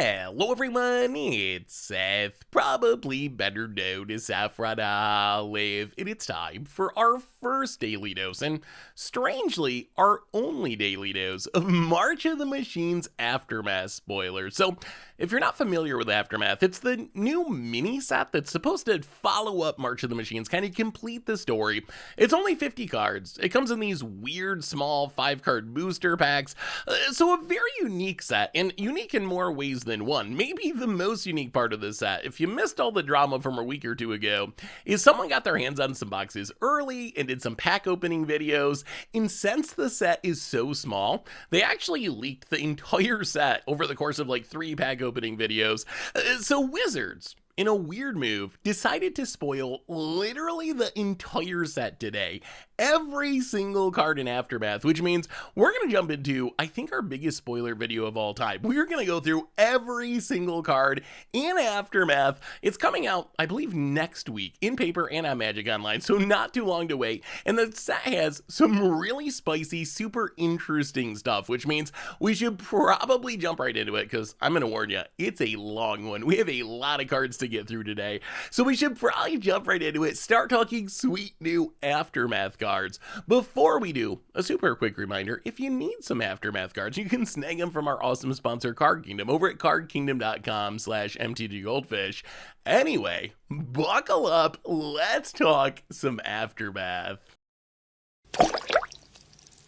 Hello everyone, it's Seth, probably better known as Saffron Olive, and it's time for our first daily dose, and strangely, our only daily dose of March of the Machines Aftermath spoilers. So, if you're not familiar with Aftermath, it's the new mini set that's supposed to follow up March of the Machines, kind of complete the story. It's only 50 cards, it comes in these weird small 5-card booster packs, so a very unique set, and unique in more ways than one. Maybe the most unique part of this set, if you missed all the drama from a week or two ago, is someone got their hands on some boxes early and did some pack opening videos, and since the set is so small, they actually leaked the entire set over the course of like 3 pack opening videos. So Wizards, in a weird move, decided to spoil literally the entire set today. Every single card in Aftermath, which means we're going to jump into, I think, our biggest spoiler video of all time. We're going to go through every single card in Aftermath. It's coming out, I believe, next week in paper and on Magic Online, so not too long to wait. And the set has some really spicy, super interesting stuff, which means we should probably jump right into it, because I'm going to warn you, it's a long one. We have a lot of cards to get through today, so we should probably jump right into it, start talking sweet new Aftermath cards. Before we do, a super quick reminder, if you need some Aftermath cards, you can snag them from our awesome sponsor Card Kingdom over at cardkingdom.com/MTG Goldfish. Anyway, buckle up, let's talk some Aftermath.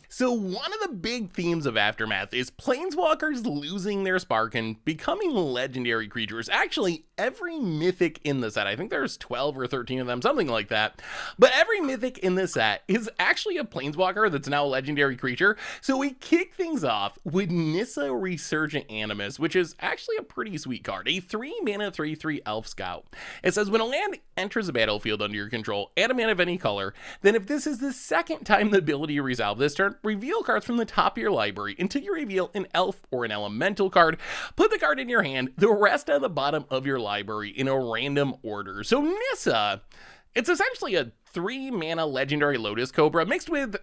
So one of the big themes of Aftermath is planeswalkers losing their spark and becoming legendary creatures. Actually, every mythic in the set, I think there's 12 or 13 of them, something like that, but every mythic in the set is actually a planeswalker that's now a legendary creature. So we kick things off with Nissa Resurgent Animist, which is actually a pretty sweet card, a 3-mana 3/3 Elf Scout. It says when a land enters the battlefield under your control, add a mana of any color, then if this is the second time the ability to resolve this turn, reveal cards from the top of your library until you reveal an elf or an elemental card. Put the card in your hand, the rest at the bottom of your library in a random order. So Nissa, it's essentially a 3-mana legendary Lotus Cobra mixed with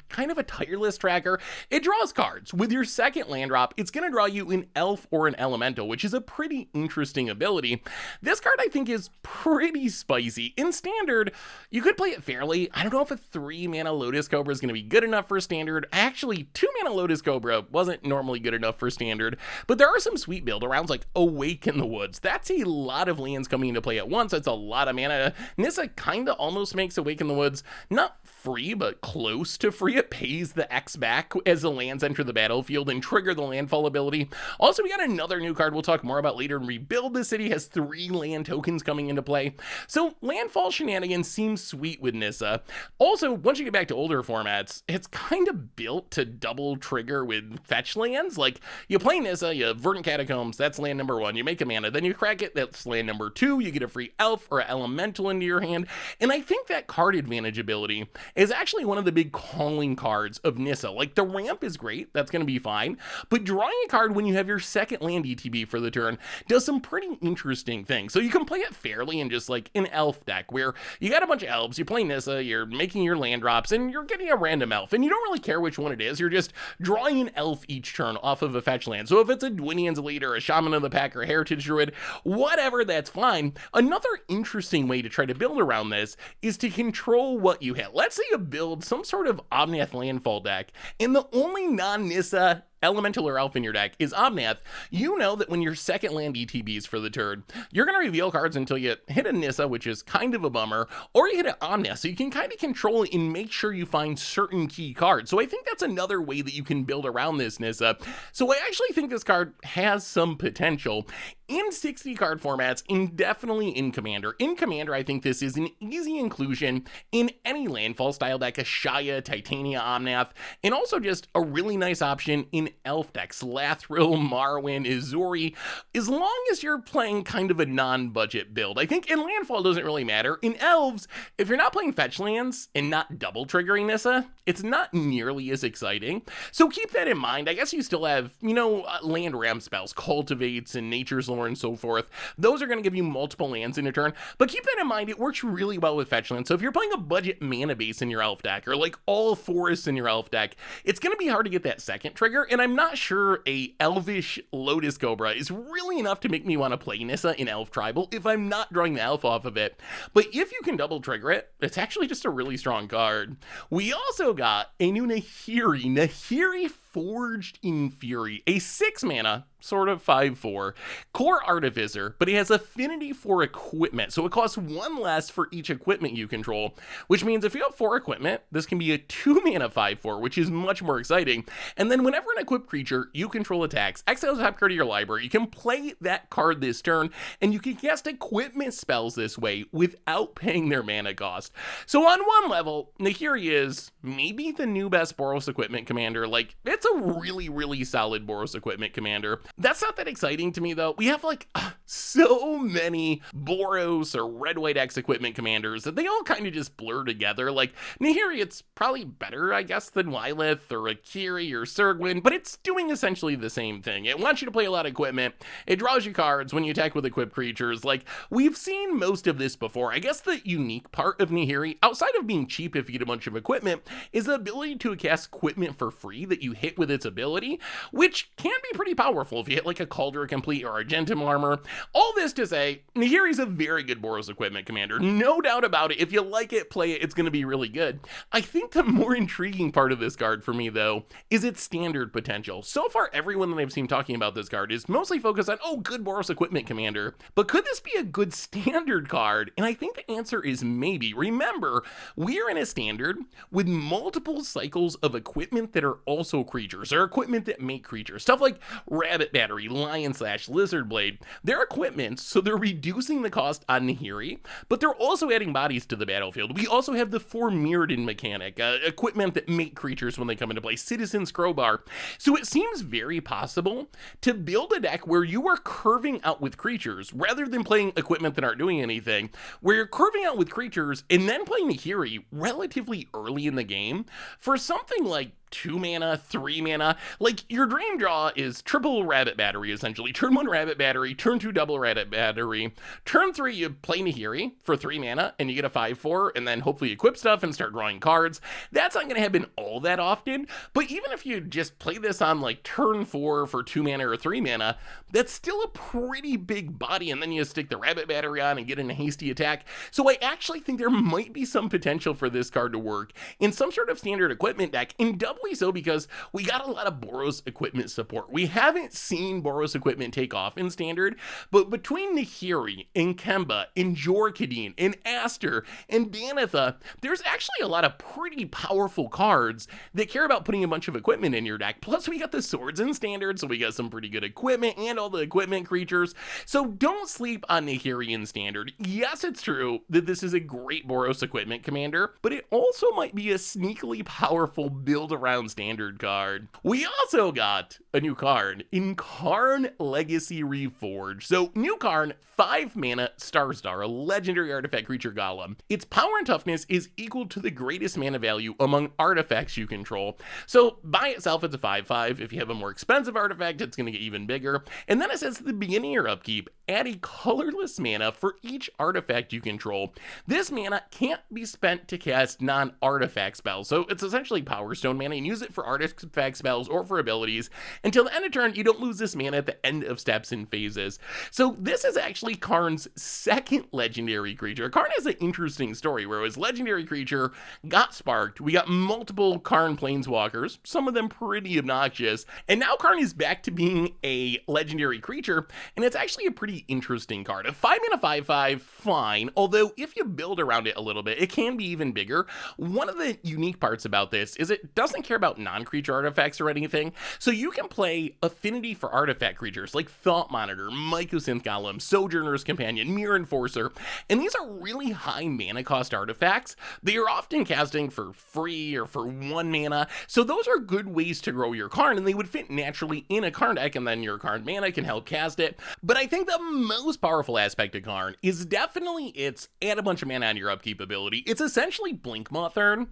kind of a tireless tracker. It draws cards. With your second land drop, it's going to draw you an elf or an elemental, which is a pretty interesting ability. This card, I think, is pretty spicy. In Standard, you could play it fairly. I don't know if a 3-mana Lotus Cobra is going to be good enough for Standard. Actually, 2-mana Lotus Cobra wasn't normally good enough for Standard, but there are some sweet build arounds like Awake in the Woods. That's a lot of lands coming into play at once. That's a lot of mana. Nissa kind of almost makes Awake in the Woods not free, but close to free. It pays the X back as the lands enter the battlefield and trigger the landfall ability. Also, we got another new card we'll talk more about later. Rebuild the City has 3 land tokens coming into play. So landfall shenanigans seem sweet with Nissa. Also, once you get back to older formats, it's kind of built to double trigger with fetch lands. Like, you play Nissa, you have Verdant Catacombs, that's land number 1, you make a mana, then you crack it, that's land number 2, you get a free elf or elemental into your hand, and I think that card advantage ability is actually one of the big calling cards of Nissa. Like, the ramp is great, that's going to be fine, but drawing a card when you have your second land ETB for the turn does some pretty interesting things. So you can play it fairly in just like an elf deck where you got a bunch of elves, you play Nissa, you're making your land drops, and you're getting a random elf, and you don't really care which one it is, you're just drawing an elf each turn off of a fetch land. So if it's a Dwinian's Leader, a Shaman of the Pack, or a Heritage Druid, whatever, that's fine. Another interesting way to try to build around this is to control what you hit. Let's say you build some sort of Omnath landfall deck, and the only non-Nissa elemental or elf in your deck is Omnath. You know that when your second land ETBs for the turn, you're going to reveal cards until you hit a Nissa, which is kind of a bummer, or you hit an Omnath, so you can kind of control it and make sure you find certain key cards. So I think that's another way that you can build around this Nissa. So I actually think this card has some potential in 60 card formats, and definitely in Commander. In Commander, I think this is an easy inclusion in any landfall style deck, a Shaya, Titania, Omnath, and also just a really nice option in elf decks, Lathril, Marwyn, Izuri, as long as you're playing kind of a non-budget build. I think in landfall it doesn't really matter. In elves, if you're not playing fetch lands and not double triggering Nissa, it's not nearly as exciting. So keep that in mind. I guess you still have, land ramp spells, Cultivates and Nature's Lore and so forth. Those are going to give you multiple lands in a turn, but keep that in mind. It works really well with fetch lands. So if you're playing a budget mana base in your elf deck, or like all forests in your elf deck, it's going to be hard to get that second trigger. And I'm not sure a elvish Lotus Cobra is really enough to make me want to play Nissa in Elf Tribal if I'm not drawing the Elf off of it. But if you can double trigger it, it's actually just a really strong card. We also got a new Nahiri Forged in Fury, a 6-mana, sort of 5/4, core artificer, but it has affinity for equipment, so it costs 1 less for each equipment you control, which means if you have 4 equipment, this can be a 2-mana 5/4, which is much more exciting. And then whenever an equipped creature you control attacks, exile the top card of your library, you can play that card this turn, and you can cast equipment spells this way without paying their mana cost. So on one level, Nahiri is maybe the new best Boros equipment commander. Like, it's a really, really solid Boros equipment commander. That's not that exciting to me, though. We have, like, so many Boros or Red-White X equipment commanders that they all kind of just blur together. Like, Nahiri, it's probably better, I guess, than Lylith or Akiri or Surgwin, but it's doing essentially the same thing. It wants you to play a lot of equipment. It draws you cards when you attack with equipped creatures. Like, we've seen most of this before. I guess the unique part of Nahiri, outside of being cheap if you get a bunch of equipment, is the ability to cast equipment for free that you hit with its ability, which can be pretty powerful if you hit like a Cauldron Complete or Argentum Armor. All this to say, Nahiri's a very good Boros equipment commander. No doubt about it. If you like it, play it. It's going to be really good. I think the more intriguing part of this card for me, though, is its standard potential. So far, everyone that I've seen talking about this card is mostly focused on, oh, good Boros equipment commander. But could this be a good standard card? And I think the answer is maybe. Remember, we're in a standard with multiple cycles of equipment that are also creatures, or equipment that make creatures. Stuff like Rabbit Battery, Lion Slash, Lizard Blade. They're equipment, so they're reducing the cost on Nahiri, but they're also adding bodies to the battlefield. We also have the 4 Mirrodin mechanic, equipment that make creatures when they come into play, Citizen's Crowbar. So it seems very possible to build a deck where you are curving out with creatures, rather than playing equipment that aren't doing anything, where you're curving out with creatures and then playing Nahiri relatively early in the game for something like 2 mana, 3 mana. Like, your dream draw is triple Rabbit Battery, essentially. Turn 1 Rabbit Battery, turn 2 double Rabbit Battery. Turn 3, you play Nahiri for 3 mana, and you get a 5/4, and then hopefully equip stuff and start drawing cards. That's not going to happen all that often, but even if you just play this on, like, turn 4 for 2 mana or 3 mana, that's still a pretty big body, and then you stick the Rabbit Battery on and get in a hasty attack. So I actually think there might be some potential for this card to work in some sort of standard equipment deck, and doubly so because we got a lot of Boros equipment support. We haven't seen Boros equipment take off in standard, but between Nahiri and Kemba and Jorkadin and Aster and Danitha, there's actually a lot of pretty powerful cards that care about putting a bunch of equipment in your deck. Plus we got the swords in standard, so we got some pretty good equipment and all the equipment creatures. So don't sleep on Nahiri in standard. Yes, it's true that this is a great Boros equipment commander, but it also might be a sneakily powerful build around standard card. We also got a new card in Karn Legacy Reforged. So new Karn, 5 mana, Star, a legendary artifact creature golem. Its power and toughness is equal to the greatest mana value among artifacts you control. So by itself, it's a 5/5. If you have a more expensive artifact, it's going to get even bigger. And then it says at the beginning of your upkeep, add a colorless mana for each artifact you control. This mana can't be spent to cast non-artifact spells. So it's essentially Power Stone mana, and use it for artifact spells or for abilities. Until the end of turn, you don't lose this mana at the end of steps and phases. So this is actually Karn's second legendary creature. Karn has an interesting story where his legendary creature got sparked. We got multiple Karn planeswalkers, some of them pretty obnoxious, and now Karn is back to being a legendary creature, and it's actually a pretty interesting card. A 5 mana 5/5, fine, although if you build around it a little bit, it can be even bigger. One of the unique parts about this is it doesn't care about non-creature artifacts or anything, so you can play affinity for artifact creatures like Thought Monitor, Mycosynth Golem, Sojourner's Companion, Mirror Enforcer, and these are really high mana cost artifacts. They are often casting for free or for 1 mana, so those are good ways to grow your Karn, and they would fit naturally in a Karn deck, and then your Karn mana can help cast it. But I think the most powerful aspect of Karn is definitely its add a bunch of mana on your upkeep ability. It's essentially Blink Moth Urn.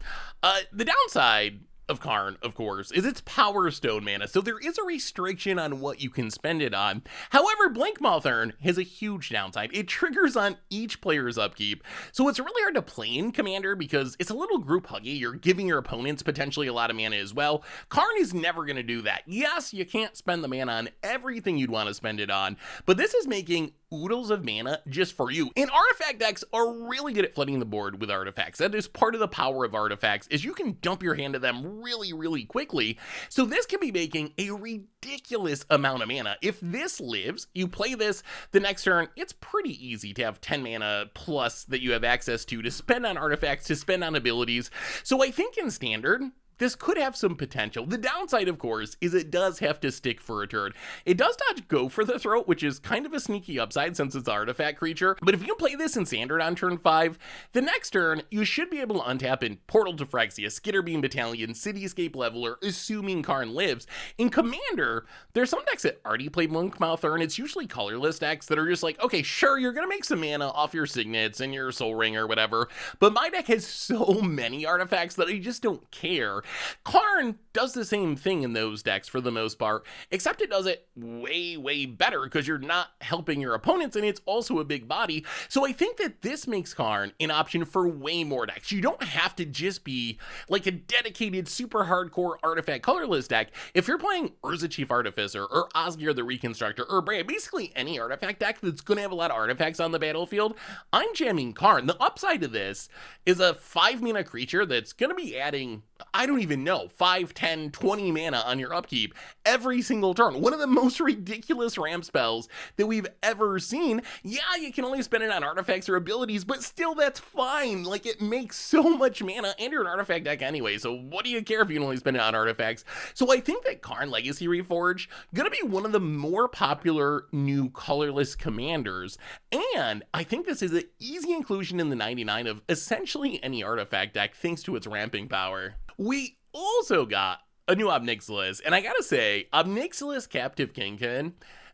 The downside of Karn, of course, is its Power Stone mana, so there is a restriction on what you can spend it on. However, Blank Moth Urn has a huge downside. It triggers on each player's upkeep, so it's really hard to play in Commander because it's a little group huggy. You're giving your opponents potentially a lot of mana as well. Karn is never going to do that. Yes, you can't spend the mana on everything you'd want to spend it on, but this is making oodles of mana just for you. And artifact decks are really good at flooding the board with artifacts. That is part of the power of artifacts, is you can dump your hand to them really quickly. So this can be making a ridiculous amount of mana. If this lives, you play this the next turn, it's pretty easy to have 10 mana plus that you have access to spend on artifacts, to spend on abilities. So I think in Standard, this could have some potential. The downside, of course, is it does have to stick for a turn. It does not go for the throat, which is kind of a sneaky upside since it's an artifact creature. But if you play this in Standard on turn 5, the next turn, you should be able to untap in Portal to Phyrexia, Skitterbeam Battalion, Cityscape Leveler, assuming Karn lives. In Commander, there's some decks that already play Monkmouth Urn. It's usually colorless decks that are just like, okay, sure, you're gonna make some mana off your Signets and your Soul Ring or whatever, but my deck has so many artifacts that I just don't care. Karn does the same thing in those decks for the most part, except it does it way better because you're not helping your opponents and it's also a big body. So I think that this makes Karn an option for way more decks. You don't have to just be like a dedicated super hardcore artifact colorless deck. If you're playing Urza Chief Artificer or Osgir the Reconstructor or Bray, basically any artifact deck that's going to have a lot of artifacts on the battlefield, I'm jamming Karn. The upside of this is a 5 mana creature that's going to be adding, I don't even know, 5, 10, 20 mana on your upkeep every single turn. One of the most ridiculous ramp spells that we've ever seen. Yeah, you can only spend it on artifacts or abilities, but still that's fine. Like, it makes so much mana and you're an artifact deck anyway, so what do you care if you can only spend it on artifacts? So I think that Karn Legacy Reforged gonna be one of the more popular new colorless commanders, and I think this is an easy inclusion in the 99 of essentially any artifact deck thanks to its ramping power. We also got a new Ob Nixilis, and I gotta say, Ob Nixilis Captive Kingpin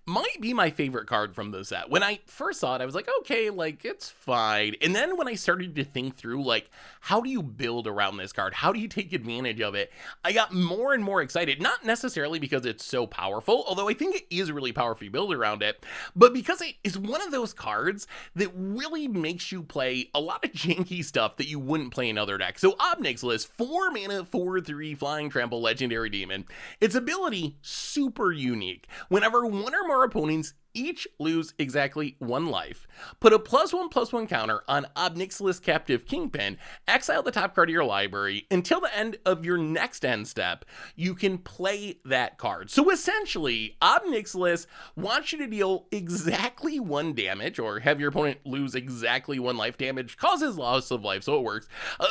might be my favorite card from the set. When I first saw it, I was like, okay, like, it's fine. And then when I started to think through, like, how do you build around this card? How do you take advantage of it? I got more and more excited, not necessarily because it's so powerful, although I think it is really powerful to build around it, but because it is one of those cards that really makes you play a lot of janky stuff that you wouldn't play in other decks. So Ob Nixilis, 4 mana, 4/3 Flying Trample Legendary Demon. Its ability, super unique. Whenever one or more opponents each lose exactly 1 life, put a +1/+1 counter on Ob Nixilis Captive Kingpin, exile the top card of your library. Until the end of your next end step, you can play that card. So essentially, Ob Nixilis wants you to deal exactly 1 damage, or have your opponent lose exactly 1 life. Damage causes loss of life, so it works,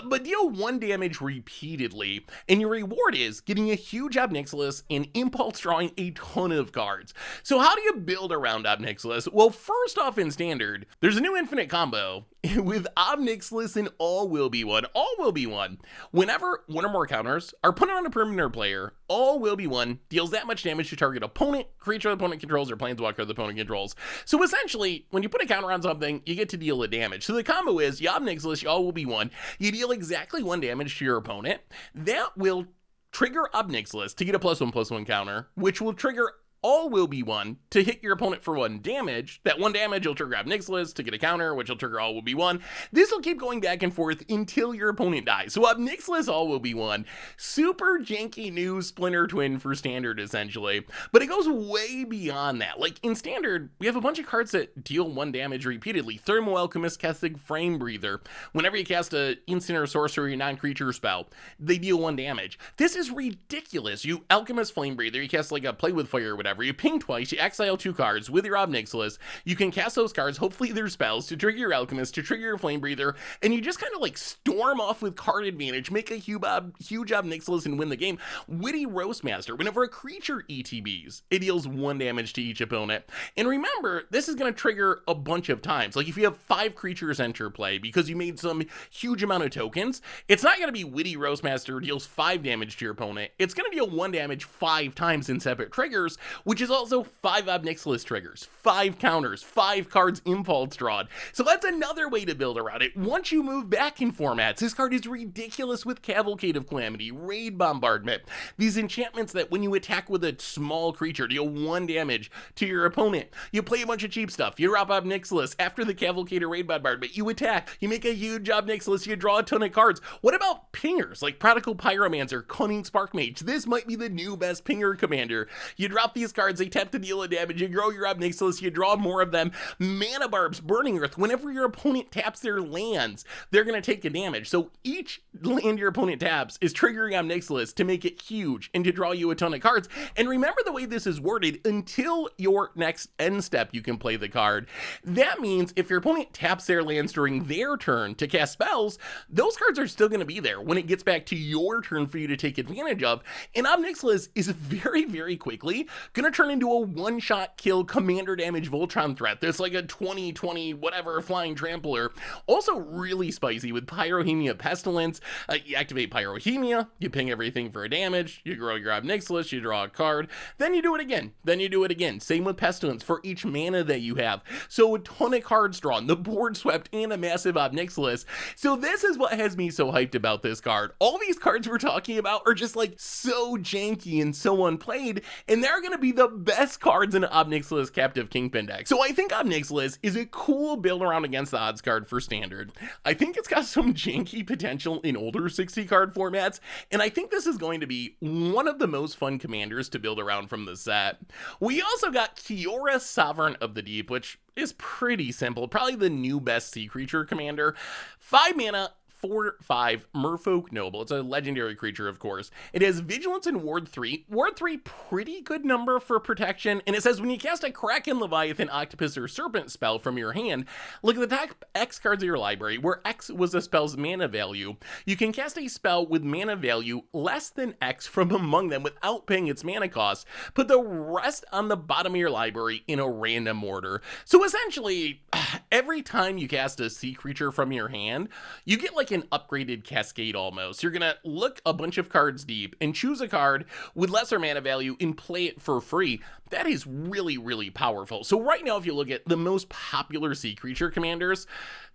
but deal 1 damage repeatedly, and your reward is getting a huge Ob Nixilis and impulse drawing a ton of cards. So how do you build around Ob Nixilis? Well, first off, in Standard, there's a new infinite combo with Ob Nixilis and All Will Be One. All Will Be One. Whenever 1 or more counters are put on a permanent player, All Will Be One deals that much damage to target opponent, creature the opponent controls, or planeswalker the opponent controls. So essentially, when you put a counter on something, you get to deal the damage. So the combo is, you Ob Nixilis, you All Will Be One, you deal exactly 1 damage to your opponent. That will trigger Ob Nixilis to get a +1/+1 counter, which will trigger All Will Be One to hit your opponent for 1 damage. That 1 damage will trigger Ob Nixilis to get a counter, which will trigger All Will Be One. This will keep going back and forth until your opponent dies. So Ob Nixilis, All Will Be One. Super janky new Splinter Twin for Standard, essentially. But it goes way beyond that. Like, in Standard, we have a bunch of cards that deal 1 damage repeatedly. Thermal Alchemist, Kessig Frame Breather. Whenever you cast a instant or sorcery non-creature spell, they deal 1 damage. This is ridiculous. You Alchemist Flame Breather, you cast like a Play with Fire or whatever. You ping twice, you exile 2 cards with your Ob Nixilis. You can cast those cards, hopefully they're spells, to trigger your Alchemist, to trigger your Flame Breather, and you just kind of like storm off with card advantage, make a huge Ob Nixilis and win the game. Witty Roastmaster. Whenever a creature ETBs, it deals 1 damage to each opponent. And remember, this is going to trigger a bunch of times. Like, if you have 5 creatures enter play because you made some huge amount of tokens, it's not going to be Witty Roastmaster deals 5 damage to your opponent. It's going to deal 1 damage 5 times in separate triggers, which is also 5 Ob Nixilis triggers, 5 counters, 5 cards impulse drawn. So that's another way to build around it. Once you move back in formats, this card is ridiculous with Cavalcade of Calamity, Raid Bombardment, these enchantments that when you attack with a small creature deal 1 damage to your opponent. You play a bunch of cheap stuff, you drop Ob Nixilis, after the Cavalcade or Raid Bombardment, you attack, you make a huge Ob Nixilis, you draw a ton of cards. What about pingers like Prodigal Pyromancer, Cunning Sparkmage? This might be the new best pinger commander. You drop these cards, they tap to deal a damage, you grow your Ob Nixilis, you draw more of them. Mana Barbs, Burning Earth, whenever your opponent taps their lands, they're going to take a damage. So each land your opponent taps is triggering Ob Nixilis to make it huge and to draw you a ton of cards. And remember the way this is worded, until your next end step you can play the card. That means if your opponent taps their lands during their turn to cast spells, those cards are still going to be there when it gets back to your turn for you to take advantage of. And Ob Nixilis is very, very quickly going to turn into a one-shot kill commander damage Voltron threat. There's like a 20/20 whatever flying trampler. Also really spicy with Pyrohemia Pestilence. You activate Pyrohemia, you ping everything for a damage, you grow your Ob Nixilis, you draw a card, then you do it again, then you do it again. Same with Pestilence for each mana that you have. So a ton of cards drawn, the board swept, and a massive Ob Nixilis. So this is what has me so hyped about this card. All these cards we're talking about are just like so janky and so unplayed, and they're going to be the best cards in an Ob Nixilis Captive Kingpin deck. So I think Ob Nixilis is a cool build around against the odds card for Standard. I think it's got some janky potential in older 60 card formats, and I think this is going to be one of the most fun commanders to build around from the set. We also got Kiora, Sovereign of the Deep, which is pretty simple, probably the new best sea creature commander. 5 mana, 4/5 Merfolk Noble. It's a legendary creature, of course. It has Vigilance and Ward 3. Ward 3, pretty good number for protection. And it says when you cast a Kraken, Leviathan, Octopus, or Serpent spell from your hand, look at the top X cards of your library, where X was a spell's mana value. You can cast a spell with mana value less than X from among them without paying its mana cost. Put the rest on the bottom of your library in a random order. So essentially, every time you cast a sea creature from your hand, you get like an upgraded Cascade almost. You're gonna look a bunch of cards deep and choose a card with lesser mana value and play it for free. That is really, really powerful. So right now, if you look at the most popular sea creature commanders,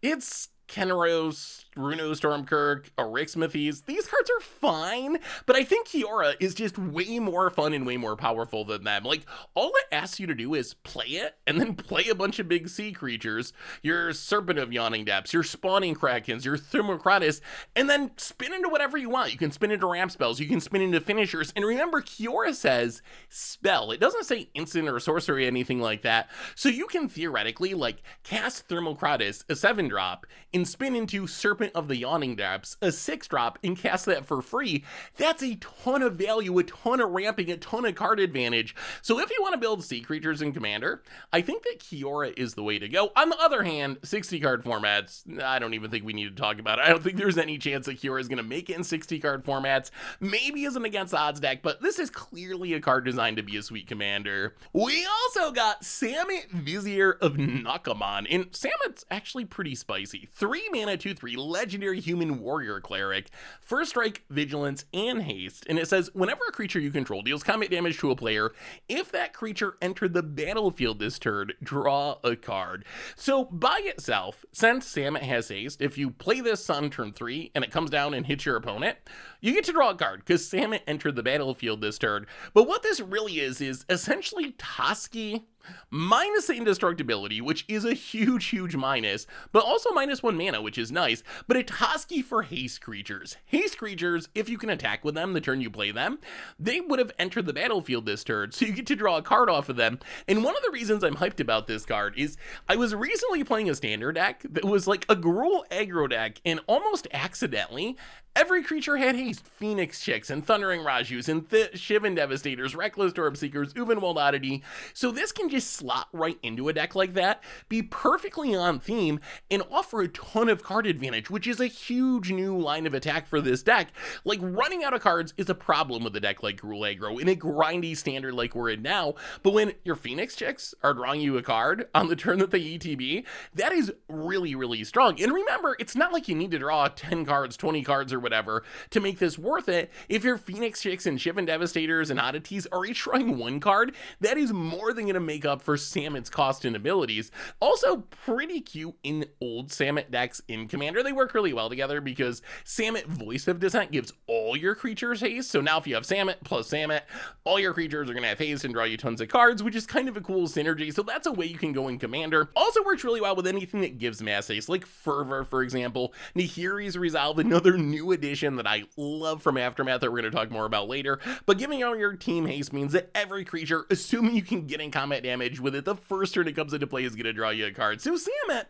it's Kenros, Runo Stormkirk, Arixmethes. These cards are fine, but I think Kiora is just way more fun and way more powerful than them. Like, all it asks you to do is play it, and then play a bunch of big sea creatures, your Serpent of Yawning Depths, your Spawning Krakens, your Thermocratus, and then spin into whatever you want. You can spin into ramp spells, you can spin into finishers, and remember, Kiora says spell. It doesn't say instant or sorcery or anything like that, so you can theoretically, like, cast Thermocratus, a 7-drop, and spin into Serpent of the Yawning Depths, a 6-drop, and cast that for free. That's a ton of value, a ton of ramping, a ton of card advantage. So if you want to build sea creatures in Commander, I think that Kiora is the way to go. On the other hand, 60 card formats, I don't even think we need to talk about it. I don't think there's any chance that Kiora is going to make it in 60 card formats. Maybe isn't against the odds deck, but this is clearly a card designed to be a sweet commander. We also got Samut, Vizier of Naktamun, and Samut's actually pretty spicy. 3 mana, 2/3, legendary human warrior cleric, first strike, vigilance, and haste. And it says whenever a creature you control deals combat damage to a player, if that creature entered the battlefield this turn, draw a card. So by itself, since Samut has haste, if you play this on turn 3 and it comes down and hits your opponent, you get to draw a card because Samut entered the battlefield this turn. But what this really is essentially Toski minus the indestructibility, which is a huge minus, but also -1 mana, which is nice, but a Toski for haste creatures. Haste creatures, if you can attack with them the turn you play them, they would have entered the battlefield this turn, so you get to draw a card off of them. And one of the reasons I'm hyped about this card is I was recently playing a Standard deck that was like a Gruul aggro deck, and almost accidentally, every creature had haste. Phoenix Chicks and Thundering Rajus and Shivan Devastators, Reckless Stormseekers, Uvenwald Oddity. So this can just slot right into a deck like that, be perfectly on theme, and offer a ton of card advantage, which is a huge new line of attack for this deck. Like, running out of cards is a problem with a deck like Gruul aggro in a grindy Standard like we're in now, but when your Phoenix Chicks are drawing you a card on the turn that they ETB, that is really strong. And remember, it's not like you need to draw 10 cards, 20 cards, or whatever to make this worth it. If your Phoenix Chicks and Shivan Devastators and Oddities are each drawing 1 card, that is more than going to make up for Samut's cost and abilities. Also pretty cute in old Samut decks in Commander. They work really well together because Samut Voice of Dissent gives all your creatures haste. So now if you have Samut plus Samut, all your creatures are going to have haste and draw you tons of cards, which is kind of a cool synergy. So that's a way you can go in Commander. Also works really well with anything that gives mass haste, like Fervor, for example. Nahiri's Resolve, another new addition that I love from Aftermath that we're going to talk more about later. But giving all your team haste means that every creature, assuming you can get in combat damage with it, the first turn it comes into play is going to draw you a card. So Samut,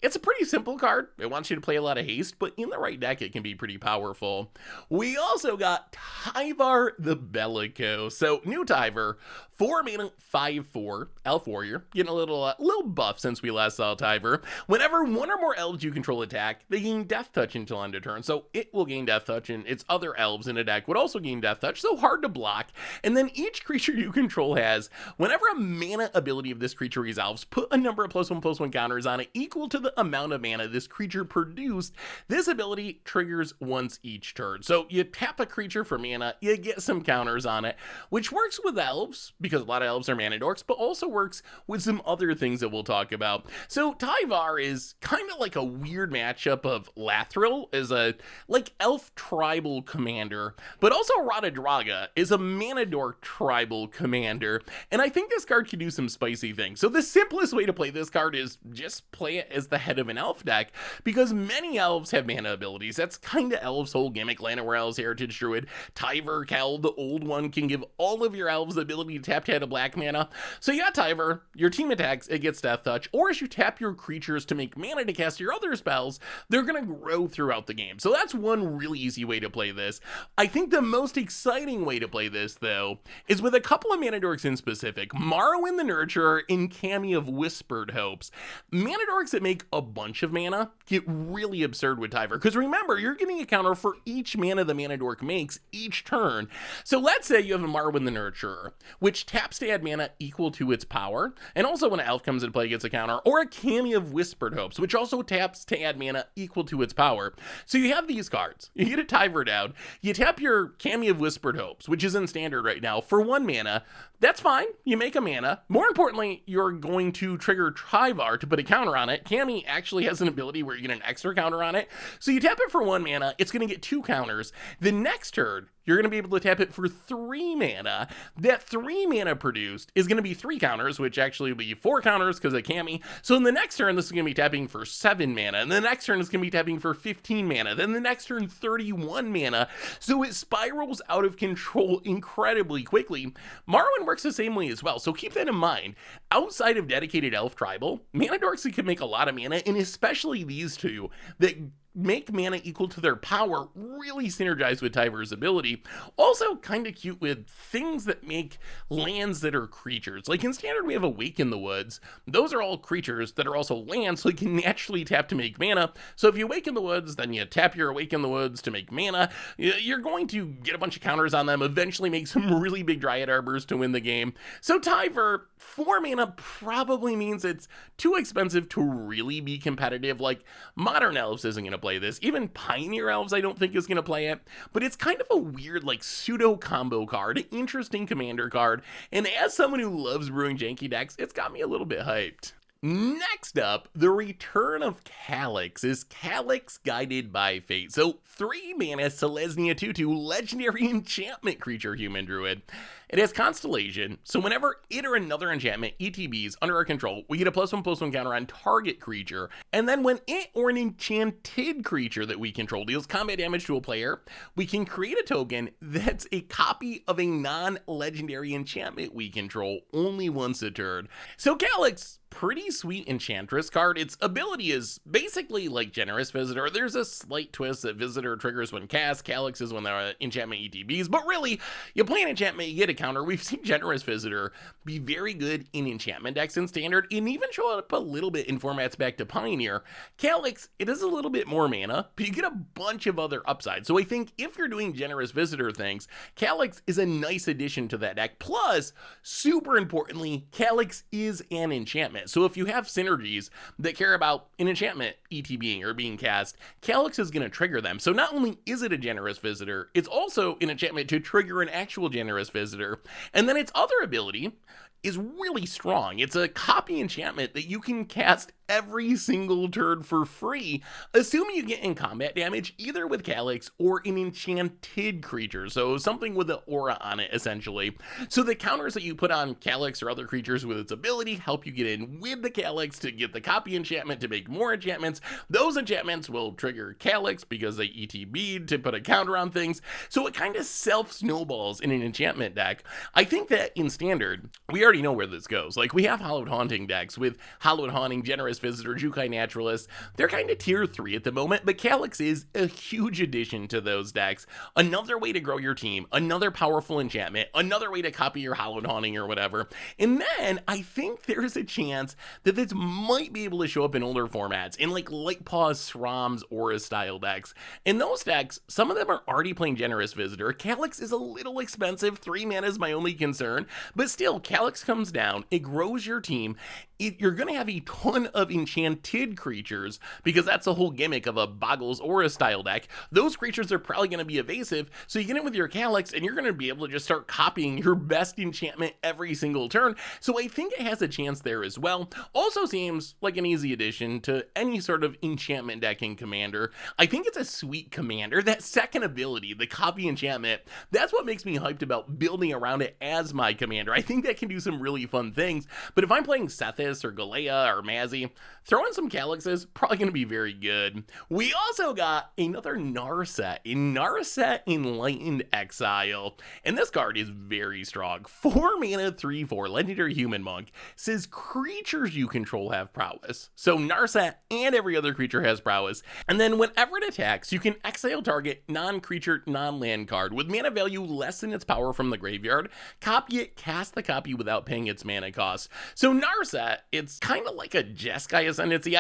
it's a pretty simple card. It wants you to play a lot of haste, but in the right deck, it can be pretty powerful. We also got Tyvar the Bellicose. So new Tyvar, 4 mana, 5/4, Elf Warrior, getting a little buff since we last saw Tyvar. Whenever one or more elves you control attack, they gain Death Touch until end of turn. So it will gain Death Touch, and its other elves in a deck would also gain Death Touch, so hard to block. And then each creature you control has, whenever a mana ability of this creature resolves, put a number of +1/+1 counters on it equal to the amount of mana this creature produced. This ability triggers once each turn. So you tap a creature for mana, you get some counters on it, which works with elves, because a lot of elves are mana dorks, but also works with some other things that we'll talk about. So Tyvar is kind of like a weird matchup of Lathril as a elf tribal commander, but also Ratadraga is a mana dork tribal commander, and I think this card can do some spicy things. So the simplest way to play this card is just play it as the head of an elf deck, because many elves have mana abilities. That's kind of elves' whole gimmick. Llanowar Elves, Heritage Druid, Tyvar, Cal, the old one, can give all of your elves the ability to tap to add a black mana. So you got Tyvar, your team attacks, it gets Death Touch, or as you tap your creatures to make mana to cast your other spells, they're going to grow throughout the game. So that's one really easy way to play this. I think the most exciting way to play this, though, is with a couple of mana dorks in specific. Morrowind the Nurturer and Cami of Whispered Hopes. Mana dorks that make a bunch of mana get really absurd with Tyvar, because remember, you're getting a counter for each mana the mana dork makes each turn. So let's say you have a Morrowind the Nurturer, which taps to add mana equal to its power, and also when an elf comes into play gets a counter, or a Cami of Whispered Hopes, which also taps to add mana equal to its power. So you have these cards, you get a Tyvar down, you tap your Cami of Whispered Hopes, which is in standard right now, for 1 mana. That's fine, you make a mana. More importantly, you're going to trigger Tyvar to put a counter on it. Cami actually has an ability where you get an extra counter on it. So you tap it for 1 mana, it's going to get 2 counters. The next turn, you're going to be able to tap it for 3 mana. That 3 mana produced is going to be 3 counters, which actually will be 4 counters because of Cami. So in the next turn, this is going to be tapping for 7 mana. And the next turn is going to be tapping for 15 mana. Then the next turn, 31 mana. So it spirals out of control incredibly quickly. Morrowind works the same way as well, so keep that in mind. Outside of dedicated elf tribal, mana dorks that can make a lot of mana, and especially these two that make mana equal to their power, really synergize with Tyvar's ability. Also kind of cute with things that make lands that are creatures. Like in standard we have Awake in the Woods. Those are all creatures that are also lands, so you can naturally tap to make mana. So if you Awake in the Woods, then you tap your Awake in the Woods to make mana. You're going to get a bunch of counters on them, eventually make some really big Dryad Arbors to win the game. So Tyvar, 4 mana probably means it's too expensive to really be competitive. Like Modern Elves isn't going to play this. Even Pioneer Elves I don't think is going to play it. But it's kind of a weird like pseudo combo card, an interesting commander card. And as someone who loves brewing janky decks, it's got me a little bit hyped. Next up, the return of Calix. Is Calix Guided by Fate? So 3 mana Selesnya 2/2 legendary enchantment creature human druid. It has Constellation, so whenever it or another enchantment ETBs under our control, we get a +1/+1 counter on target creature. And then when it or an enchanted creature that we control deals combat damage to a player, we can create a token that's a copy of a non-legendary enchantment we control only once a turn. So Calix, pretty sweet enchantress card. Its ability is basically like Generous Visitor. There's a slight twist that Visitor triggers when cast, Calix is when the enchantment ETBs, but really, you play an enchantment, you get a counter. We've seen Generous Visitor be very good in enchantment decks in standard, and even show up a little bit in formats back to Pioneer. Calix, it is a little bit more mana, but you get a bunch of other upsides. So I think if you're doing Generous Visitor things, Calix is a nice addition to that deck. Plus, super importantly, Calix is an enchantment. enchantment. So if you have synergies that care about an enchantment ETBing or being cast, Calix is going to trigger them. So not only is it a generous visitor, it's also an enchantment to trigger an actual generous visitor. And then its other ability is really strong. It's a copy enchantment that you can cast every single turn for free, assuming you get in combat damage either with Calix or an enchanted creature, so something with an aura on it essentially. So the counters that you put on Calix or other creatures with its ability help you get in with the Calix to get the copy enchantment to make more enchantments. Those enchantments will trigger Calix because they ETB'd to put a counter on things, so it kind of self-snowballs in an enchantment deck. I think that in Standard, we already know where this goes. Like, we have Hallowed Haunting decks with Hallowed Haunting, Generous Visitor, Jukai Naturalist. They're kind of tier 3 at the moment, but Calix is a huge addition to those decks. Another way to grow your team, another powerful enchantment, another way to copy your Hallowed Haunting or whatever. And then I think there's a chance that this might be able to show up in older formats, in like Lightpaw, Srom's, Aura style decks. In those decks, some of them are already playing Generous Visitor. Calix is a little expensive, 3 mana is my only concern, but still, Calix comes down, it grows your team. You're going to have a ton of enchanted creatures, because that's the whole gimmick of a Boggles Aura style deck. Those creatures are probably going to be evasive, so you get in with your Calix, and you're going to be able to just start copying your best enchantment every single turn, so I think it has a chance there as well. Also seems like an easy addition to any sort of enchantment deck in Commander. I think it's a sweet commander. That second ability, the copy enchantment, that's what makes me hyped about building around it as my commander. I think that can do some really fun things, but if I'm playing Sethis or Galea or Mazzy, throwing some Calix is probably going to be very good. We also got another Narset in Narset Enlightened Exile, and this card is very strong. 4 mana, 3/4, Legendary Human Monk, says creatures you control have prowess. So Narset and every other creature has prowess, and then whenever it attacks, you can exile target non-creature, non-land card with mana value less than its power from the graveyard, copy it, cast the copy without paying its mana cost. So Narset, it's kind of like a Jeskai Ascendancy.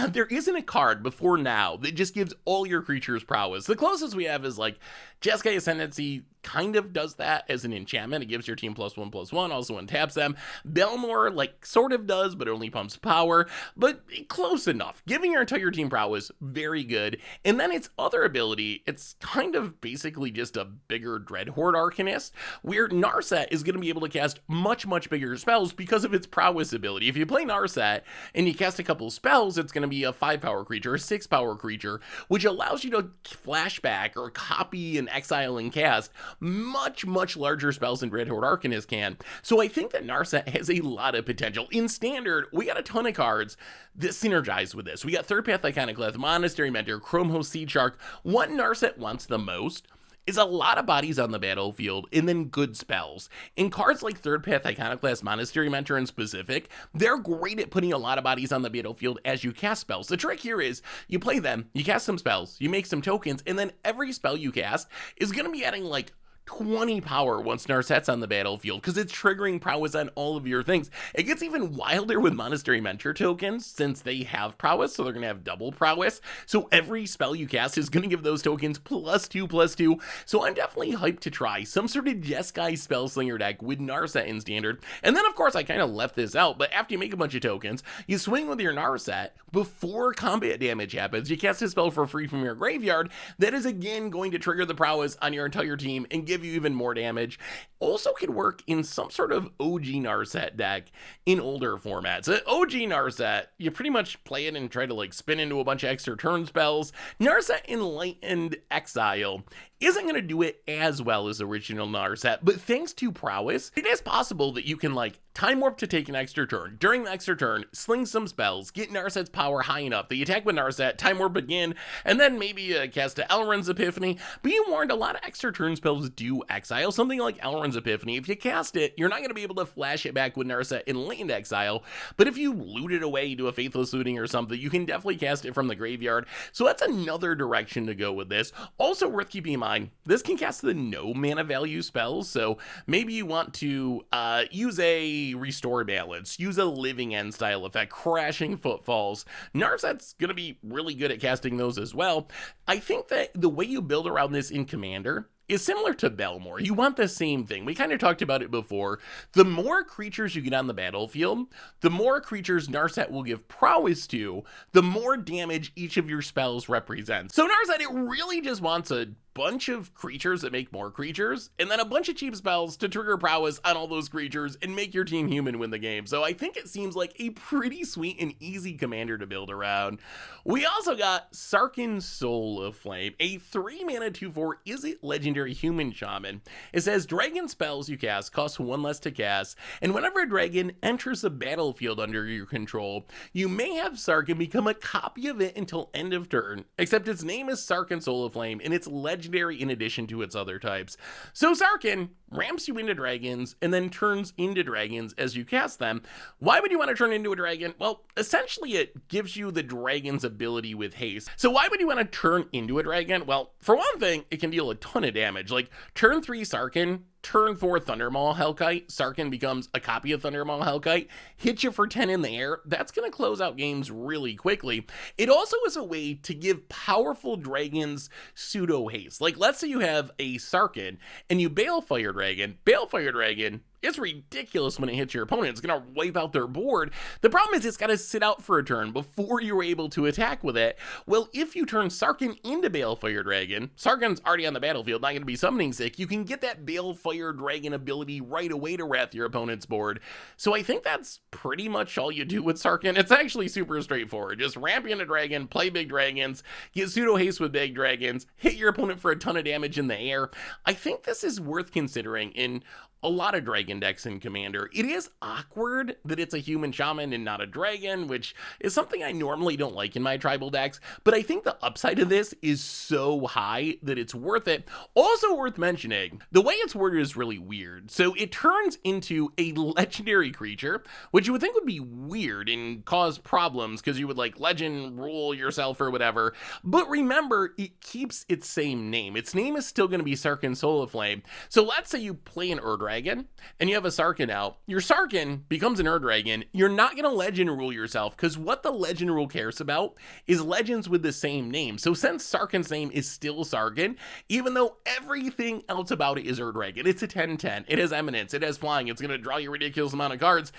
There isn't a card before now that just gives all your creatures prowess. The closest we have is like Jeskai Ascendancy kind of does that as an enchantment. It gives your team +1/+1, also untaps them. Belmore, like, sort of does, but only pumps power, but close enough. Giving your entire team prowess, very good. And then its other ability, it's kind of basically just a bigger Dreadhorde Arcanist, where Narset is going to be able to cast much, much bigger spells because of its prowess ability. If you play Narset and you cast a couple spells, it's going to be a 5-power creature, a 6-power creature, which allows you to flashback or copy and exile and cast much, much larger spells than Dreadhorde Arcanist can. So I think that Narset has a lot of potential. In Standard, we got a ton of cards that synergize with this. We got Third Path Iconoclast, Monastery Mentor, Chromehose Seed Shark. What Narset wants the most is a lot of bodies on the battlefield and then good spells. In cards like Third Path Iconoclast, Monastery Mentor in specific, they're great at putting a lot of bodies on the battlefield as you cast spells. The trick here is you play them, you cast some spells, you make some tokens, and then every spell you cast is going to be adding like 20 power once Narset's on the battlefield, because it's triggering prowess on all of your things. It gets even wilder with Monastery Mentor tokens, since they have prowess, so they're going to have double prowess. So every spell you cast is going to give those tokens +2/+2. So I'm definitely hyped to try some sort of Jeskai Spellslinger deck with Narset in Standard. And then, of course, I kind of left this out, but after you make a bunch of tokens, you swing with your Narset before combat damage happens. You cast a spell for free from your graveyard. That is, again, going to trigger the prowess on your entire team and give you even more damage. Also could work in some sort of OG Narset deck in older formats. OG Narset, you pretty much play it and try to like spin into a bunch of extra turn spells. Narset Enlightened Exile isn't going to do it as well as original Narset, but thanks to prowess, it is possible that you can like time warp to take an extra turn. During the extra turn, sling some spells, get Narset's power high enough that you attack with Narset, time warp again, and then maybe cast a Elrond's Epiphany. Be warned, a lot of extra turn spells do exile. Something like Elrond's Epiphany, if you cast it, you're not going to be able to flash it back with Narset Enlightened Exile, but if you loot it away, do a Faithless Looting or something, you can definitely cast it from the graveyard. So that's another direction to go with this. Also worth keeping in mind, this can cast the no mana value spells, so maybe you want to use a Restore Balance, use a Living End style effect, Crashing Footfalls. Narset's going to be really good at casting those as well. I think that the way you build around this in Commander is similar to Belmore. You want the same thing. We kind of talked about it before. The more creatures you get on the battlefield, the more creatures Narset will give prowess to, the more damage each of your spells represents. So Narset, it really just wants a bunch of creatures that make more creatures, and then a bunch of cheap spells to trigger prowess on all those creatures and make your team human win the game. So I think it seems like a pretty sweet and easy commander to build around. We also got Sarkhan Soul of Flame, a 3-mana 2/4 Izzet legendary human shaman. It says dragon spells you cast cost 1 less to cast, and whenever a dragon enters the battlefield under your control, you may have Sarkhan become a copy of it until end of turn, except its name is Sarkhan Soul of Flame, and it's legendary in addition to its other types. So Sarkhan ramps you into dragons and then turns into dragons as you cast them. Why would you want to turn into a dragon? Well, essentially it gives you the dragon's ability with haste. So why would you want to turn into a dragon? Well, for one thing, it can deal a ton of damage. Like turn 3 Sarkhan, turn 4 Thundermaw Hellkite, Sarkhan becomes a copy of Thundermaw Hellkite, hit you for 10 in the air. That's going to close out games really quickly. It also is a way to give powerful dragons pseudo haste. Like let's say you have a Sarkhan and you Balefire Dragon. Balefire Dragon, it's ridiculous when it hits your opponent. It's going to wipe out their board. The problem is it's got to sit out for a turn before you're able to attack with it. Well, if you turn Sarkhan into Balefire Dragon, Sarkhan's already on the battlefield, not going to be summoning sick. You can get that Balefire Dragon ability right away to wrath your opponent's board. So I think that's pretty much all you do with Sarkhan. It's actually super straightforward. Just ramp in a dragon, play big dragons, get pseudo haste with big dragons, hit your opponent for a ton of damage in the air. I think this is worth considering in a lot of dragon decks in Commander. It is awkward that it's a human shaman and not a dragon, which is something I normally don't like in my tribal decks, but I think the upside of this is so high that it's worth it. Also worth mentioning, the way it's worded is really weird. So it turns into a legendary creature, which you would think would be weird and cause problems because you would like legend rule yourself or whatever. But remember, it keeps its same name. Its name is still going to be Sarkhan Soul of Flame. So let's say you play an Dragon and you have a Sarkhan out. Your Sarkhan becomes an Dragon. You're not going to legend rule yourself because what the legend rule cares about is legends with the same name. So since Sarkhan's name is still Sarkhan, even though everything else about it is Dragon, it's a 10/10, it has eminence, it has flying, it's going to draw you a ridiculous amount of cards,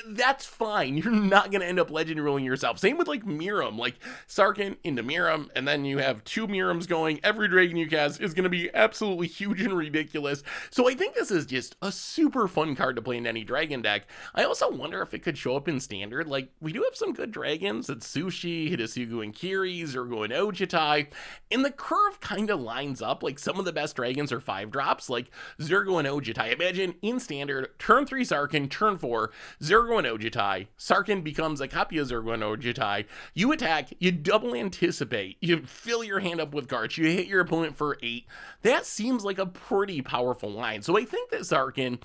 that's fine. You're not going to end up legend ruling yourself. Same with like Miram, like Sarkhan into Miram, and then you have 2 Mirams going. Every dragon you cast is going to be absolutely huge and ridiculous. So I think this is just a super fun card to play in any dragon deck. I also wonder if it could show up in standard. Like, we do have some good dragons. It's Sushi, Hidasugu and Kiri, Zurgo and Ojitai, and the curve kind of lines up. Like, some of the best dragons are 5-drops, like Zurgo and Ojitai. Imagine in standard, turn 3 Sarkhan, turn 4, Zurgo and Ojitai. Sarkhan becomes a copy of Zurgo and Ojitai. You attack, you double anticipate, you fill your hand up with cards, you hit your opponent for 8. That seems like a pretty powerful line. So I think that Sarkhan,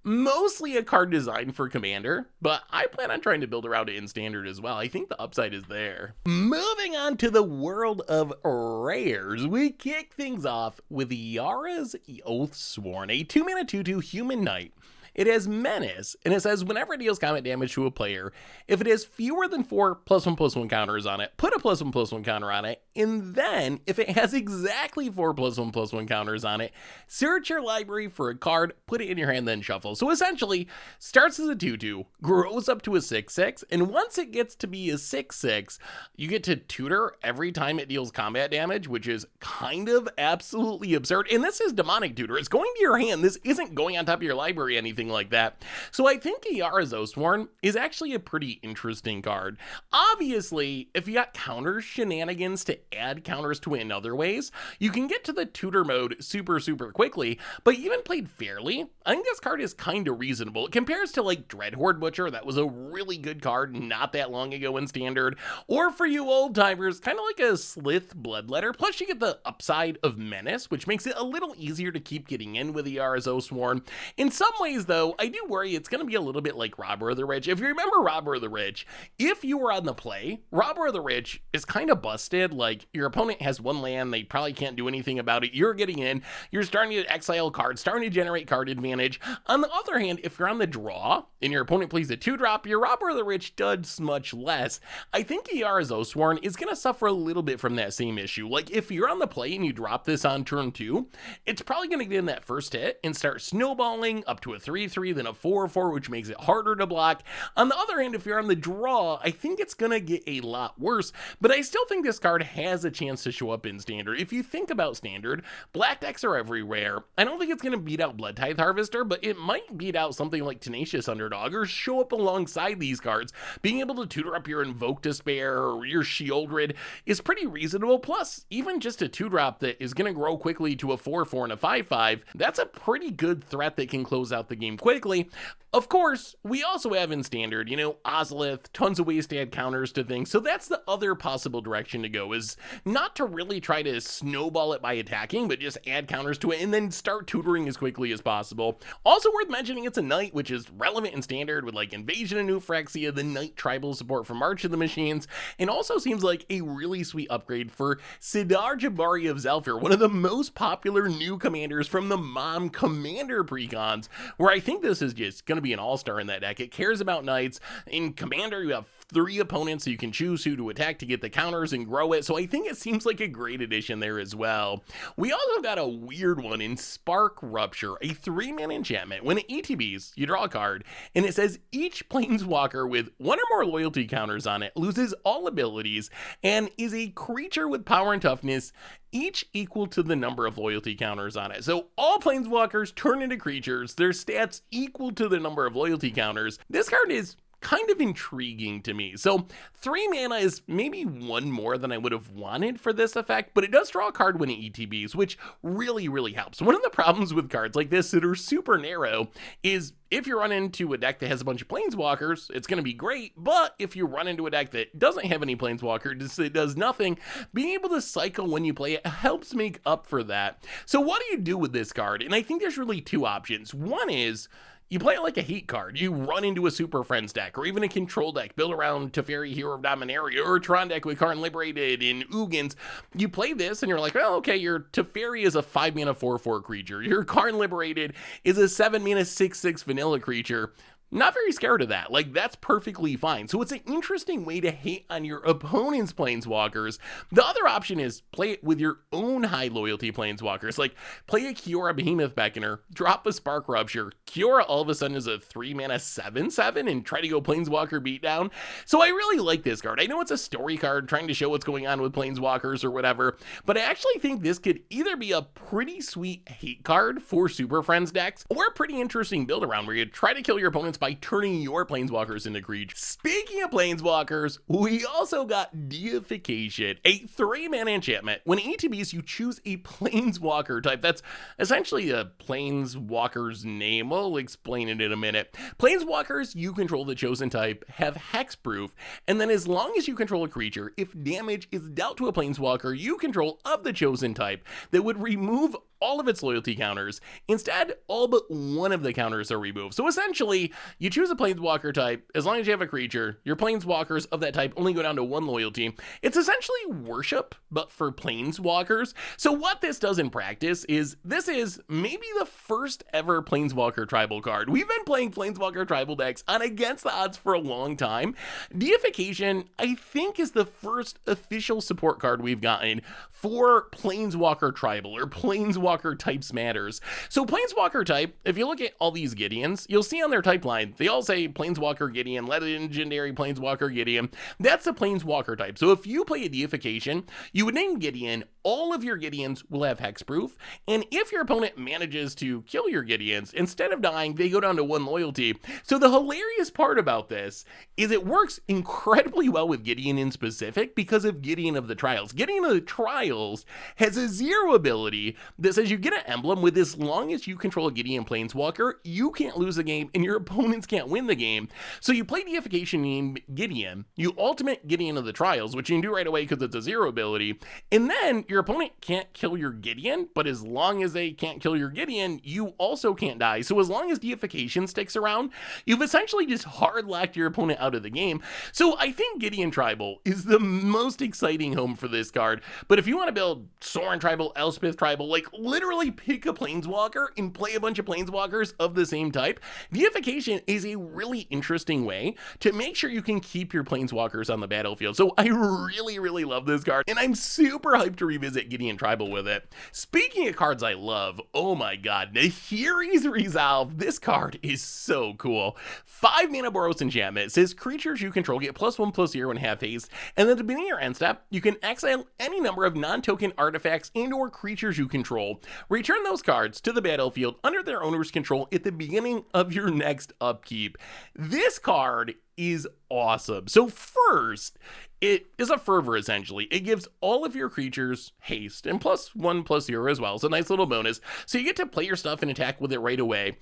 mostly a card designed for Commander, but I plan on trying to build around it in Standard as well. I think the upside is there. Moving on to the world of rares, we kick things off with Ayara's Oathsworn, a 2-mana 2/2 human knight. It has Menace, and it says whenever it deals combat damage to a player, if it has fewer than 4 +1/+1 counters on it, put a +1/+1 counter on it, and then if it has exactly 4 +1/+1 counters on it, search your library for a card, put it in your hand, then shuffle. So essentially, starts as a 2/2, grows up to a 6/6, and once it gets to be a 6/6, you get to tutor every time it deals combat damage, which is kind of absolutely absurd. And this is demonic tutor. It's going to your hand. This isn't going on top of your library or anything like that. So I think Ayara's Oathsworn is actually a pretty interesting card. Obviously, if you got counter shenanigans to add counters to it in other ways, you can get to the tutor mode super quickly, but even played fairly, I think this card is kind of reasonable. It compares to like Dreadhorde Butcher, that was a really good card not that long ago in Standard, or for you old timers, kind of like a Slith Bloodletter, plus you get the upside of Menace, which makes it a little easier to keep getting in with Ayara's Oathsworn. In some ways though, though, I do worry it's going to be a little bit like Robber of the Rich. If you remember Robber of the Rich, if you were on the play, Robber of the Rich is kind of busted. Like, your opponent has one land, they probably can't do anything about it. You're getting in, you're starting to exile cards, starting to generate card advantage. On the other hand, if you're on the draw and your opponent plays a 2-drop, your Robber of the Rich does much less. I think Ayara's Oathsworn is going to suffer a little bit from that same issue. Like, if you're on the play and you drop this on turn 2, it's probably going to get in that first hit and start snowballing up to a 3/3, then a 4/4, which makes it harder to block. On the other hand, if you're on the draw, I think it's going to get a lot worse, but I still think this card has a chance to show up in Standard. If you think about Standard, black decks are everywhere. I don't think it's going to beat out Blood Tithe Harvester, but it might beat out something like Tenacious Underdog or show up alongside these cards. Being able to tutor up your Invoke Despair or your Shieldred is pretty reasonable. Plus, even just a 2-drop that is going to grow quickly to a 4/4 and a 5/5, that's a pretty good threat that can close out the game quickly. Of course, we also have in Standard, Ozolith, tons of ways to add counters to things, so that's the other possible direction to go, is not to really try to snowball it by attacking, but just add counters to it and then start tutoring as quickly as possible. Also worth mentioning, it's a Knight, which is relevant in Standard with like Invasion of New Phyrexia, the Knight tribal support from March of the Machines, and also seems like a really sweet upgrade for Sidar Jabari of Zhalfir, one of the most popular new commanders from the Mom Commander precons, where I think this is just going to be an all-star in that deck. It cares about Knights. In Commander, you have 3 opponents, so you can choose who to attack to get the counters and grow it, so I think it seems like a great addition there as well. We also got a weird one in Spark Rupture, a 3-mana enchantment. When it ETBs, you draw a card, and it says each planeswalker with 1 or more loyalty counters on it loses all abilities and is a creature with power and toughness, each equal to the number of loyalty counters on it. So all planeswalkers turn into creatures, their stats equal to the number of loyalty counters. This card is kind of intriguing to me. So 3 mana is maybe 1 more than I would have wanted for this effect, but it does draw a card when it ETBs, which really helps. One of the problems with cards like this that are super narrow is if you run into a deck that has a bunch of planeswalkers, it's going to be great, but if you run into a deck that doesn't have any planeswalkers, it does nothing, being able to cycle when you play it helps make up for that. So what do you do with this card? And I think there's really 2 options. One is you play it like a heat card. You run into a Super Friends deck, or even a control deck built around Teferi, Hero of Dominaria, or a Tron deck with Karn Liberated and Ugins. You play this, and you're like, well, okay, your Teferi is a 5-mana 4/4 creature. Your Karn Liberated is a 7-mana 6/6 vanilla creature. Not very scared of that. Like, that's perfectly fine. So it's an interesting way to hate on your opponent's planeswalkers. The other option is play it with your own high loyalty planeswalkers. Like, play a Kiora Behemoth Beckoner, drop a Spark Rupture. Kiora all of a sudden is a 3-mana 7/7 and try to go planeswalker beatdown. So I really like this card. I know it's a story card trying to show what's going on with planeswalkers or whatever, but I actually think this could either be a pretty sweet hate card for Super Friends decks, or a pretty interesting build around where you try to kill your opponents by turning your planeswalkers into creatures. Speaking of planeswalkers, we also got Deification, a 3-mana enchantment. When ETBs, you choose a planeswalker type. That's essentially a planeswalker's name. I'll explain it in a minute. Planeswalkers you control the chosen type have hexproof, and then as long as you control a creature, if damage is dealt to a planeswalker you control of the chosen type, that would remove all of its loyalty counters. Instead, all but 1 of the counters are removed. So essentially, you choose a planeswalker type. As long as you have a creature, your planeswalkers of that type only go down to 1 loyalty. It's essentially worship, but for planeswalkers. So what this does in practice is, this is maybe the first ever planeswalker tribal card. We've been playing planeswalker tribal decks on against the odds for a long time. Deification, I think, is the first official support card we've gotten for planeswalker tribal, or planeswalker types matters. So planeswalker type, if you look at all these Gideons, you'll see on their type line, they all say planeswalker Gideon, legendary planeswalker Gideon. That's a planeswalker type. So if you play a Deification, you would name Gideon, all of your Gideons will have hexproof, and if your opponent manages to kill your Gideons, instead of dying, they go down to 1 loyalty. So the hilarious part about this is it works incredibly well with Gideon in specific because of Gideon of the Trials. Gideon of the Trials has a 0 ability that says you get an emblem with, as long as you control a Gideon planeswalker, you can't lose the game and your opponents can't win the game. So you play Deification in Gideon, you ultimate Gideon of the Trials, which you can do right away because it's a 0 ability, and then your your opponent can't kill your Gideon, but as long as they can't kill your Gideon, you also can't die. So as long as Deification sticks around, you've essentially just hard-locked your opponent out of the game. So I think Gideon Tribal is the most exciting home for this card, but if you want to build Sorin Tribal, Elspeth Tribal, like literally pick a Planeswalker and play a bunch of Planeswalkers of the same type, Deification is a really interesting way to make sure you can keep your Planeswalkers on the battlefield. So I really love this card, and I'm super hyped to revisit Gideon Tribal with it. Speaking of cards I love, oh my god, Nahiri's Resolve. This card is so cool. 5 mana Boros enchantment. It says creatures you control get +1/+0 and have haste, and at the beginning of your end step, you can exile any number of non-token artifacts and or creatures you control. Return those cards to the battlefield under their owner's control at the beginning of your next upkeep. This card is awesome. So first, it is a fervor essentially. It gives all of your creatures haste and +1/+0 as well. It's a nice little bonus. So you get to play your stuff and attack with it right away.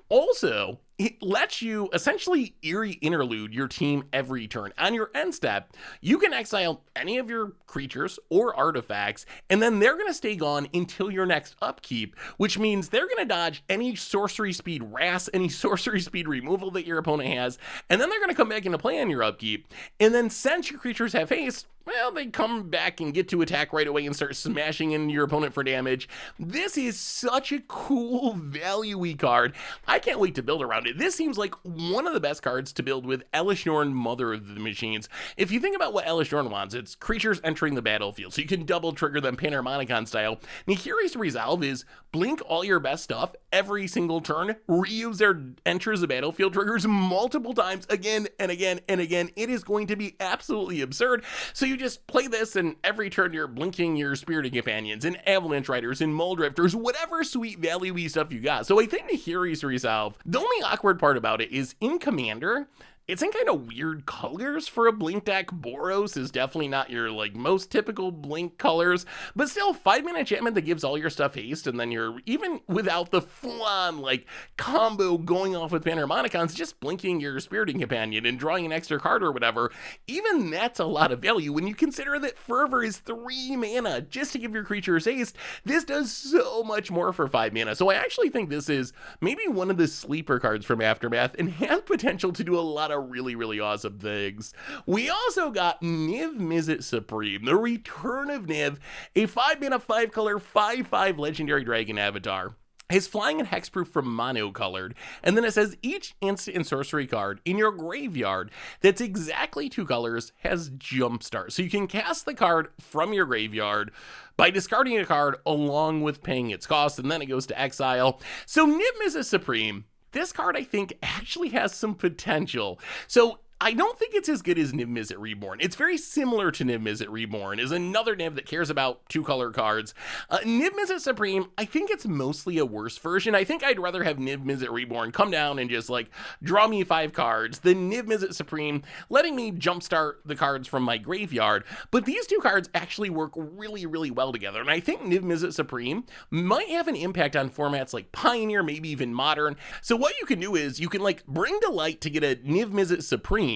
Also, it lets you essentially Eerie Interlude your team every turn. On your end step, you can exile any of your creatures or artifacts, and then they're going to stay gone until your next upkeep, which means they're going to dodge any sorcery speed wrath, any sorcery speed removal that your opponent has, and then they're going to come back into play on your upkeep. And then since your creatures have haste, well, they come back and get to attack right away and start smashing into your opponent for damage. This is such a cool value-y card. I can't wait to build around it. This seems like one of the best cards to build with Elesh Norn, Mother of the Machines. If you think about what Elesh Norn wants, it's creatures entering the battlefield, so you can double trigger them Panharmonicon style. Nahiri's Resolve is blink all your best stuff every single turn, reuse their enters the battlefield triggers multiple times again and again and again. It is going to be absolutely absurd. So you just play this, and every turn you're blinking your Spirited Companions and Avalanche Riders and Muldrifters, whatever sweet value-y stuff you got. So I think Nahiri's Resolve, the only awkward part about it is in Commander, it's in kind of weird colors for a Blink deck. Boros is definitely not your like most typical Blink colors, but still 5 mana enchantment that gives all your stuff haste, and then you're even without the full-on like combo going off with Panharmonicons, just blinking your Spiriting Companion and drawing an extra card or whatever. Even that's a lot of value when you consider that Fervor is 3 mana just to give your creatures haste. This does so much more for 5 mana. So I actually think this is maybe one of the sleeper cards from Aftermath and has potential to do a lot of really awesome things. We also got Niv-Mizzet Supreme, the return of Niv, a 5 mana 5 color 5/5 legendary dragon avatar. His flying and hexproof from mono-colored, and then it says each instant and sorcery card in your graveyard that's exactly 2 colors has Jumpstart. So you can cast the card from your graveyard by discarding a card along with paying its cost, and then it goes to exile. So Niv-Mizzet Supreme, this card I think actually has some potential. So I don't think it's as good as Niv-Mizzet Reborn. It's very similar to Niv-Mizzet Reborn, is another Niv that cares about 2 color cards. Niv-Mizzet Supreme, I think it's mostly a worse version. I think I'd rather have Niv-Mizzet Reborn come down and just like draw me 5 cards than Niv-Mizzet Supreme letting me jumpstart the cards from my graveyard. But these 2 cards actually work really well together, and I think Niv-Mizzet Supreme might have an impact on formats like Pioneer, maybe even Modern. So what you can do is you can like bring to light to get a Niv-Mizzet Supreme.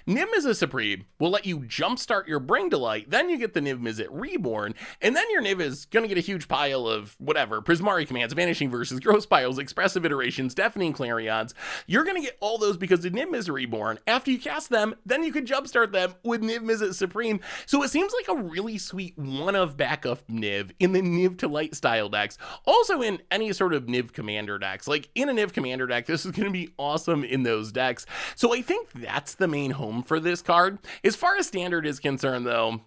Niv-Mizzet Supreme will let you jumpstart your Bring to Light, then you get the Niv-Mizzet Reborn, and then your Niv is going to get a huge pile of whatever, Prismari Commands, Vanishing Verses, Gross Piles, Expressive Iterations, Deafening Clarions. You're going to get all those because of Niv-Mizzet Reborn. After you cast them, then you can jumpstart them with Niv-Mizzet Supreme. So it seems like a really sweet one-of backup Niv in the Niv to Light style decks. Also in any sort of Niv Commander decks. Like in a Niv Commander deck, this is going to be awesome in those decks. So I think that's the main home for this card. As far as Standard is concerned though,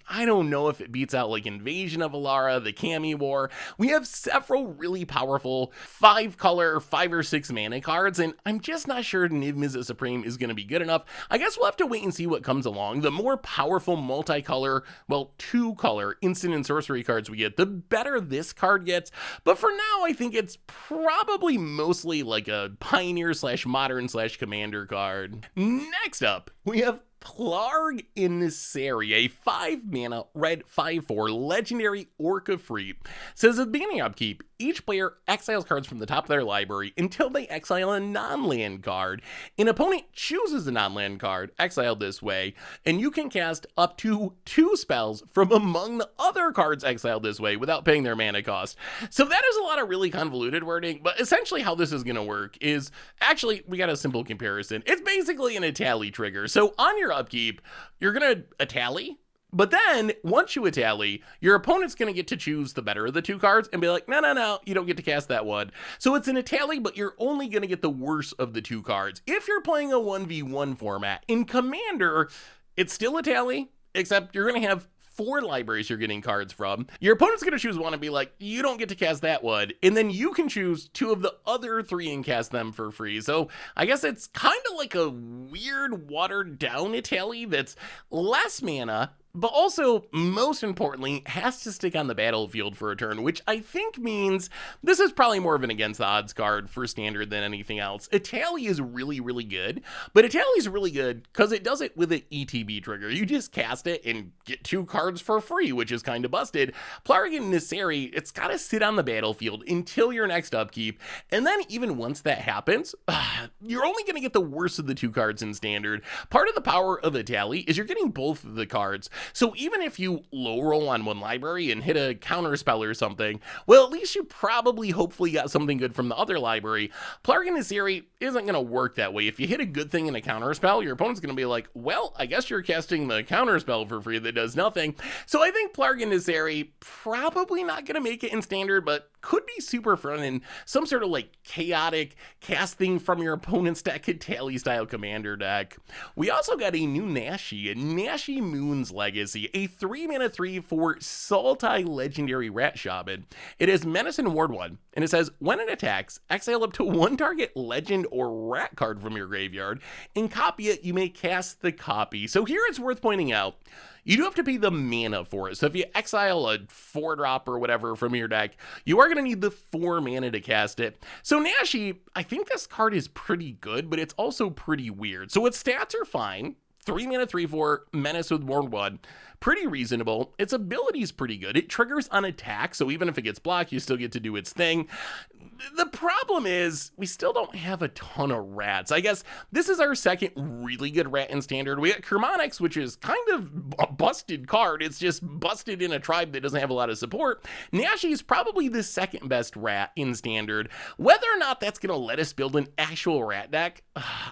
I don't know if it beats out like Invasion of Alara, the Kami War. We have several really powerful 5 color, 5 or 6 mana cards, and I'm just not sure Niv-Mizzet Supreme is going to be good enough. I guess we'll have to wait and see what comes along. The more powerful multicolor, well, 2 color instant and sorcery cards we get, the better this card gets. But for now, I think it's probably mostly like a Pioneer / Modern / Commander card. Next up, we have Plargg and Nassari, a 5 mana red 5/4 legendary Orca free. Says at the beginning of upkeep, each player exiles cards from the top of their library until they exile a non-land card. An opponent chooses a non-land card, exiled this way, and you can cast up to 2 spells from among the other cards exiled this way without paying their mana cost. So that is a lot of really convoluted wording, but essentially how this is going to work is, actually, we got a simple comparison. It's basically an Atali trigger. So on your upkeep, you're going to Atali, but then once you Atali, your opponent's going to get to choose the better of the 2 cards and be like, no, you don't get to cast that one. So it's an Atali, but you're only going to get the worst of the 2 cards. If you're playing a 1v1 format, in Commander, it's still Atali, except you're going to have 4 libraries you're getting cards from. Your opponent's going to choose one and be like, you don't get to cast that one. And then you can choose 2 of the other 3 and cast them for free. So I guess it's kind of like a weird watered down Atali that's less mana, but also, most importantly, has to stick on the battlefield for a turn, which I think means this is probably more of an against the odds card for Standard than anything else. Atali is really, really good, but Atali is really good because it does it with an ETB trigger. You just cast it and get 2 cards for free, which is kind of busted. Plargg and Nassari, it's got to sit on the battlefield until your next upkeep, and then even once that happens, you're only going to get the worst of the 2 cards in Standard. Part of the power of Atali is you're getting both of the cards. So even if you low roll on one library and hit a counter spell or something, well, at least you probably hopefully got something good from the other library. Plargg and Nassari isn't going to work that way. If you hit a good thing in a counter spell, your opponent's going to be like, well, I guess you're casting the counter spell for free that does nothing. So I think Plargg and Nassari probably not going to make it in Standard, but could be super fun in some sort of like chaotic casting from your opponent's deck Atali style Commander deck. We also got a new Nashi, a Nashi Moon's Legacy, a 3-mana 3/4 Sultai legendary rat shaman. It has Menace and Ward 1, and it says when it attacks, exile up to 1 target legend or rat card from your graveyard, and copy it. You may cast the copy. So here it's worth pointing out, you do have to pay the mana for it. So if you exile a 4-drop or whatever from your deck, you are going to need the 4 mana to cast it. So Nashi, I think this card is pretty good, but it's also pretty weird. So its stats are fine. 3-mana 3/4, Menace with Ward 1. Pretty reasonable. Its ability is pretty good. It triggers on attack, so even if it gets blocked, you still get to do its thing. The problem is, we still don't have a ton of rats. I guess this is our second really good rat in Standard. We got Kermonix, which is kind of a busted card. It's just busted in a tribe that doesn't have a lot of support. Nashi is probably the second best rat in Standard. Whether or not that's going to let us build an actual rat deck,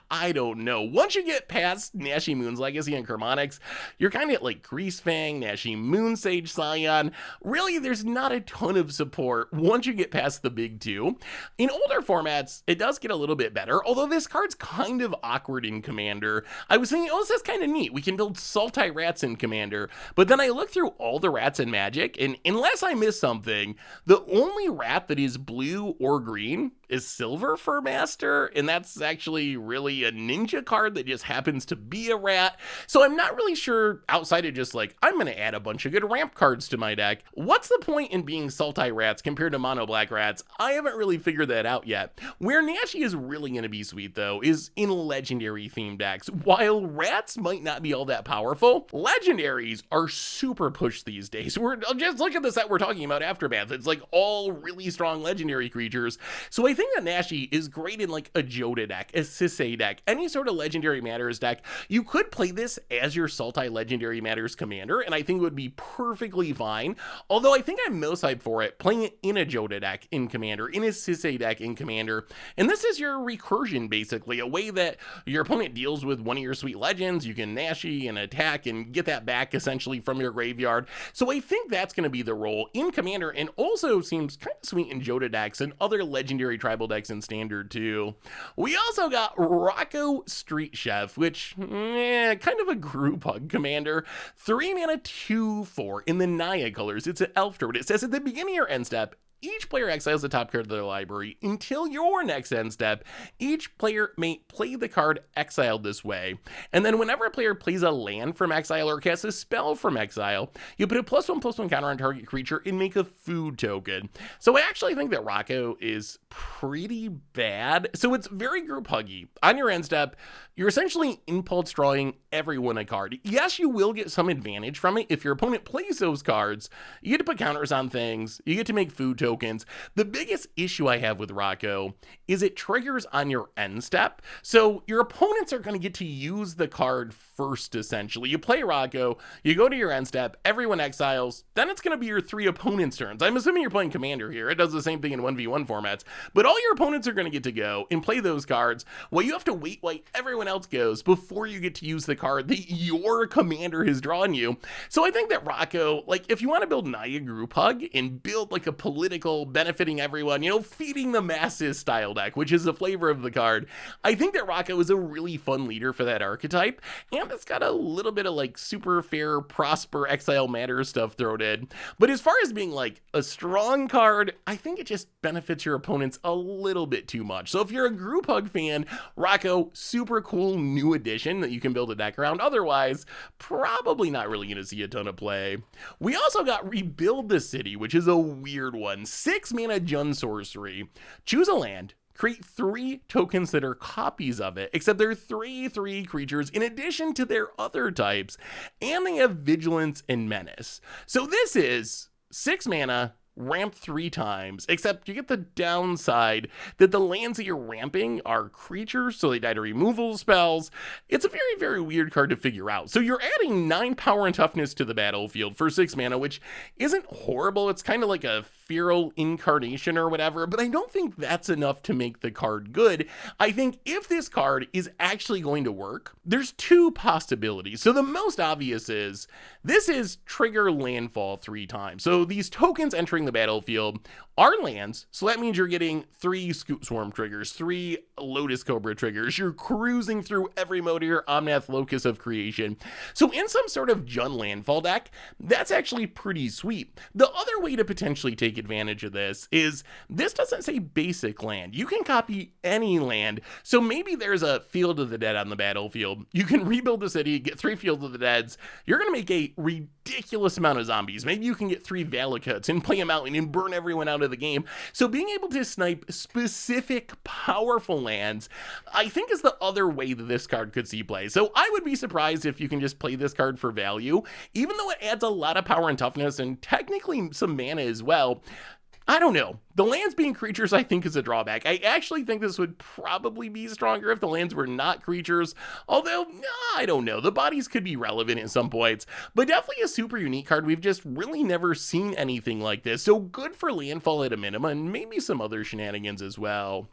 I don't know. Once you get past Nashi Moon's Legacy and Kermonix, you're kind of at like Greasefang, Nashi Moonsage Scion. Really, there's not a ton of support once you get past the big 2. In older formats, it does get a little bit better, although this card's kind of awkward in Commander. I was thinking, oh, this is kind of neat. We can build Sultai rats in Commander, but then I looked through all the rats in Magic, and unless I missed something, the only rat that is blue or green is Silver Fur Master, and that's actually really a ninja card that just happens to be a rat. So I'm not really sure, outside of just like, I'm going to add a bunch of good ramp cards to my deck, what's the point in being Sultai rats compared to mono black rats? I haven't really figured that out yet. Where Nashi is really going to be sweet, though, is in legendary themed decks. While rats might not be all that powerful, legendaries are super pushed these days. We're just look at the set we're talking about, Aftermath. It's like all really strong legendary creatures. So I think that Nashi is great in like a Joda deck, a Sisei deck, any sort of Legendary Matters deck. You could play this as your Sultai Legendary Matters commander, and I think it would be perfectly fine. Although I think I'm most hyped for it, playing it in a Joda deck in Commander, in a Sisei deck in Commander. And this is your recursion, basically, a way that your opponent deals with one of your sweet legends. You can Nashi and attack and get that back essentially from your graveyard. So I think that's going to be the role in Commander, and also seems kind of sweet in Joda decks and other legendary tribal decks in Standard too. We also got Rocco Street Chef, which kind of a group hug commander. 3-mana 2/4 in the Naya colors. It's an elf druid. It says at the beginning of your end step, each player exiles the top card of their library until your next end step. Each player may play the card exiled this way. And then whenever a player plays a land from exile or casts a spell from exile, you put a +1/+1 counter on target creature and make a food token. So I actually think that Rocco is pretty bad. So it's very group huggy. On your end step, you're essentially impulse drawing everyone a card. Yes, you will get some advantage from it if your opponent plays those cards. You get to put counters on things. You get to make food tokens. tokens. The biggest issue I have with Rocco is it triggers on your end step. So your opponents are going to get to use the card first, essentially. You play Rocco, you go to your end step, everyone exiles, then it's going to be your 3 opponents' turns. I'm assuming you're playing Commander here. It does the same thing in 1v1 formats, but all your opponents are going to get to go and play those cards while you have to wait while everyone else goes before you get to use the card that your commander has drawn you. So I think that Rocco, like, if you want to build Naya Group Hug and build like a political benefiting everyone, you know, feeding the masses style deck, which is the flavor of the card, I think that Rocco is a really fun leader for that archetype, and it's got a little bit of like super fair, prosper, exile matter stuff thrown in. But as far as being like a strong card, I think it just benefits your opponents a little bit too much. So if you're a Group Hug fan, Rocco, super cool new addition that you can build a deck around. Otherwise, probably not really going to see a ton of play. We also got Rebuild the City, which is a weird one. 6 mana Jund sorcery. Choose a land. Create 3 tokens that are copies of it, except they're 3/3 creatures in addition to their other types, and they have Vigilance and Menace. So this is 6 mana, ramp 3 times, except you get the downside that the lands that you're ramping are creatures, so they die to removal spells. It's a very, very weird card to figure out. So you're adding 9 power and toughness to the battlefield for 6 mana, which isn't horrible. It's kind of like a Feral Incarnation or whatever, but I don't think that's enough to make the card good. I think if this card is actually going to work, there's 2 possibilities. So the most obvious is, this is trigger landfall 3 times. So these tokens entering the battlefield are lands, so that means you're getting 3 Scoop Swarm triggers, 3 Lotus Cobra triggers. You're cruising through every mode of your Omnath Locus of Creation. So in some sort of Jund landfall deck, that's actually pretty sweet. The other way to potentially take advantage of this is, this doesn't say basic land. You can copy any land. So maybe there's a Field of the Dead on the battlefield. You can rebuild the city, get 3 Field of the Deads. You're going to make a ridiculous amount of zombies. Maybe you can get 3 Valakuts and play them out and burn everyone out of the game. So being able to snipe specific powerful lands, I think, is the other way that this card could see play. So I would be surprised if you can just play this card for value, even though it adds a lot of power and toughness and technically some mana as well. I don't know. The lands being creatures, I think, is a drawback. I actually think this would probably be stronger if the lands were not creatures, although, I don't know. The bodies could be relevant at some points, but definitely a super unique card. We've just really never seen anything like this, so good for landfall at a minimum, and maybe some other shenanigans as well.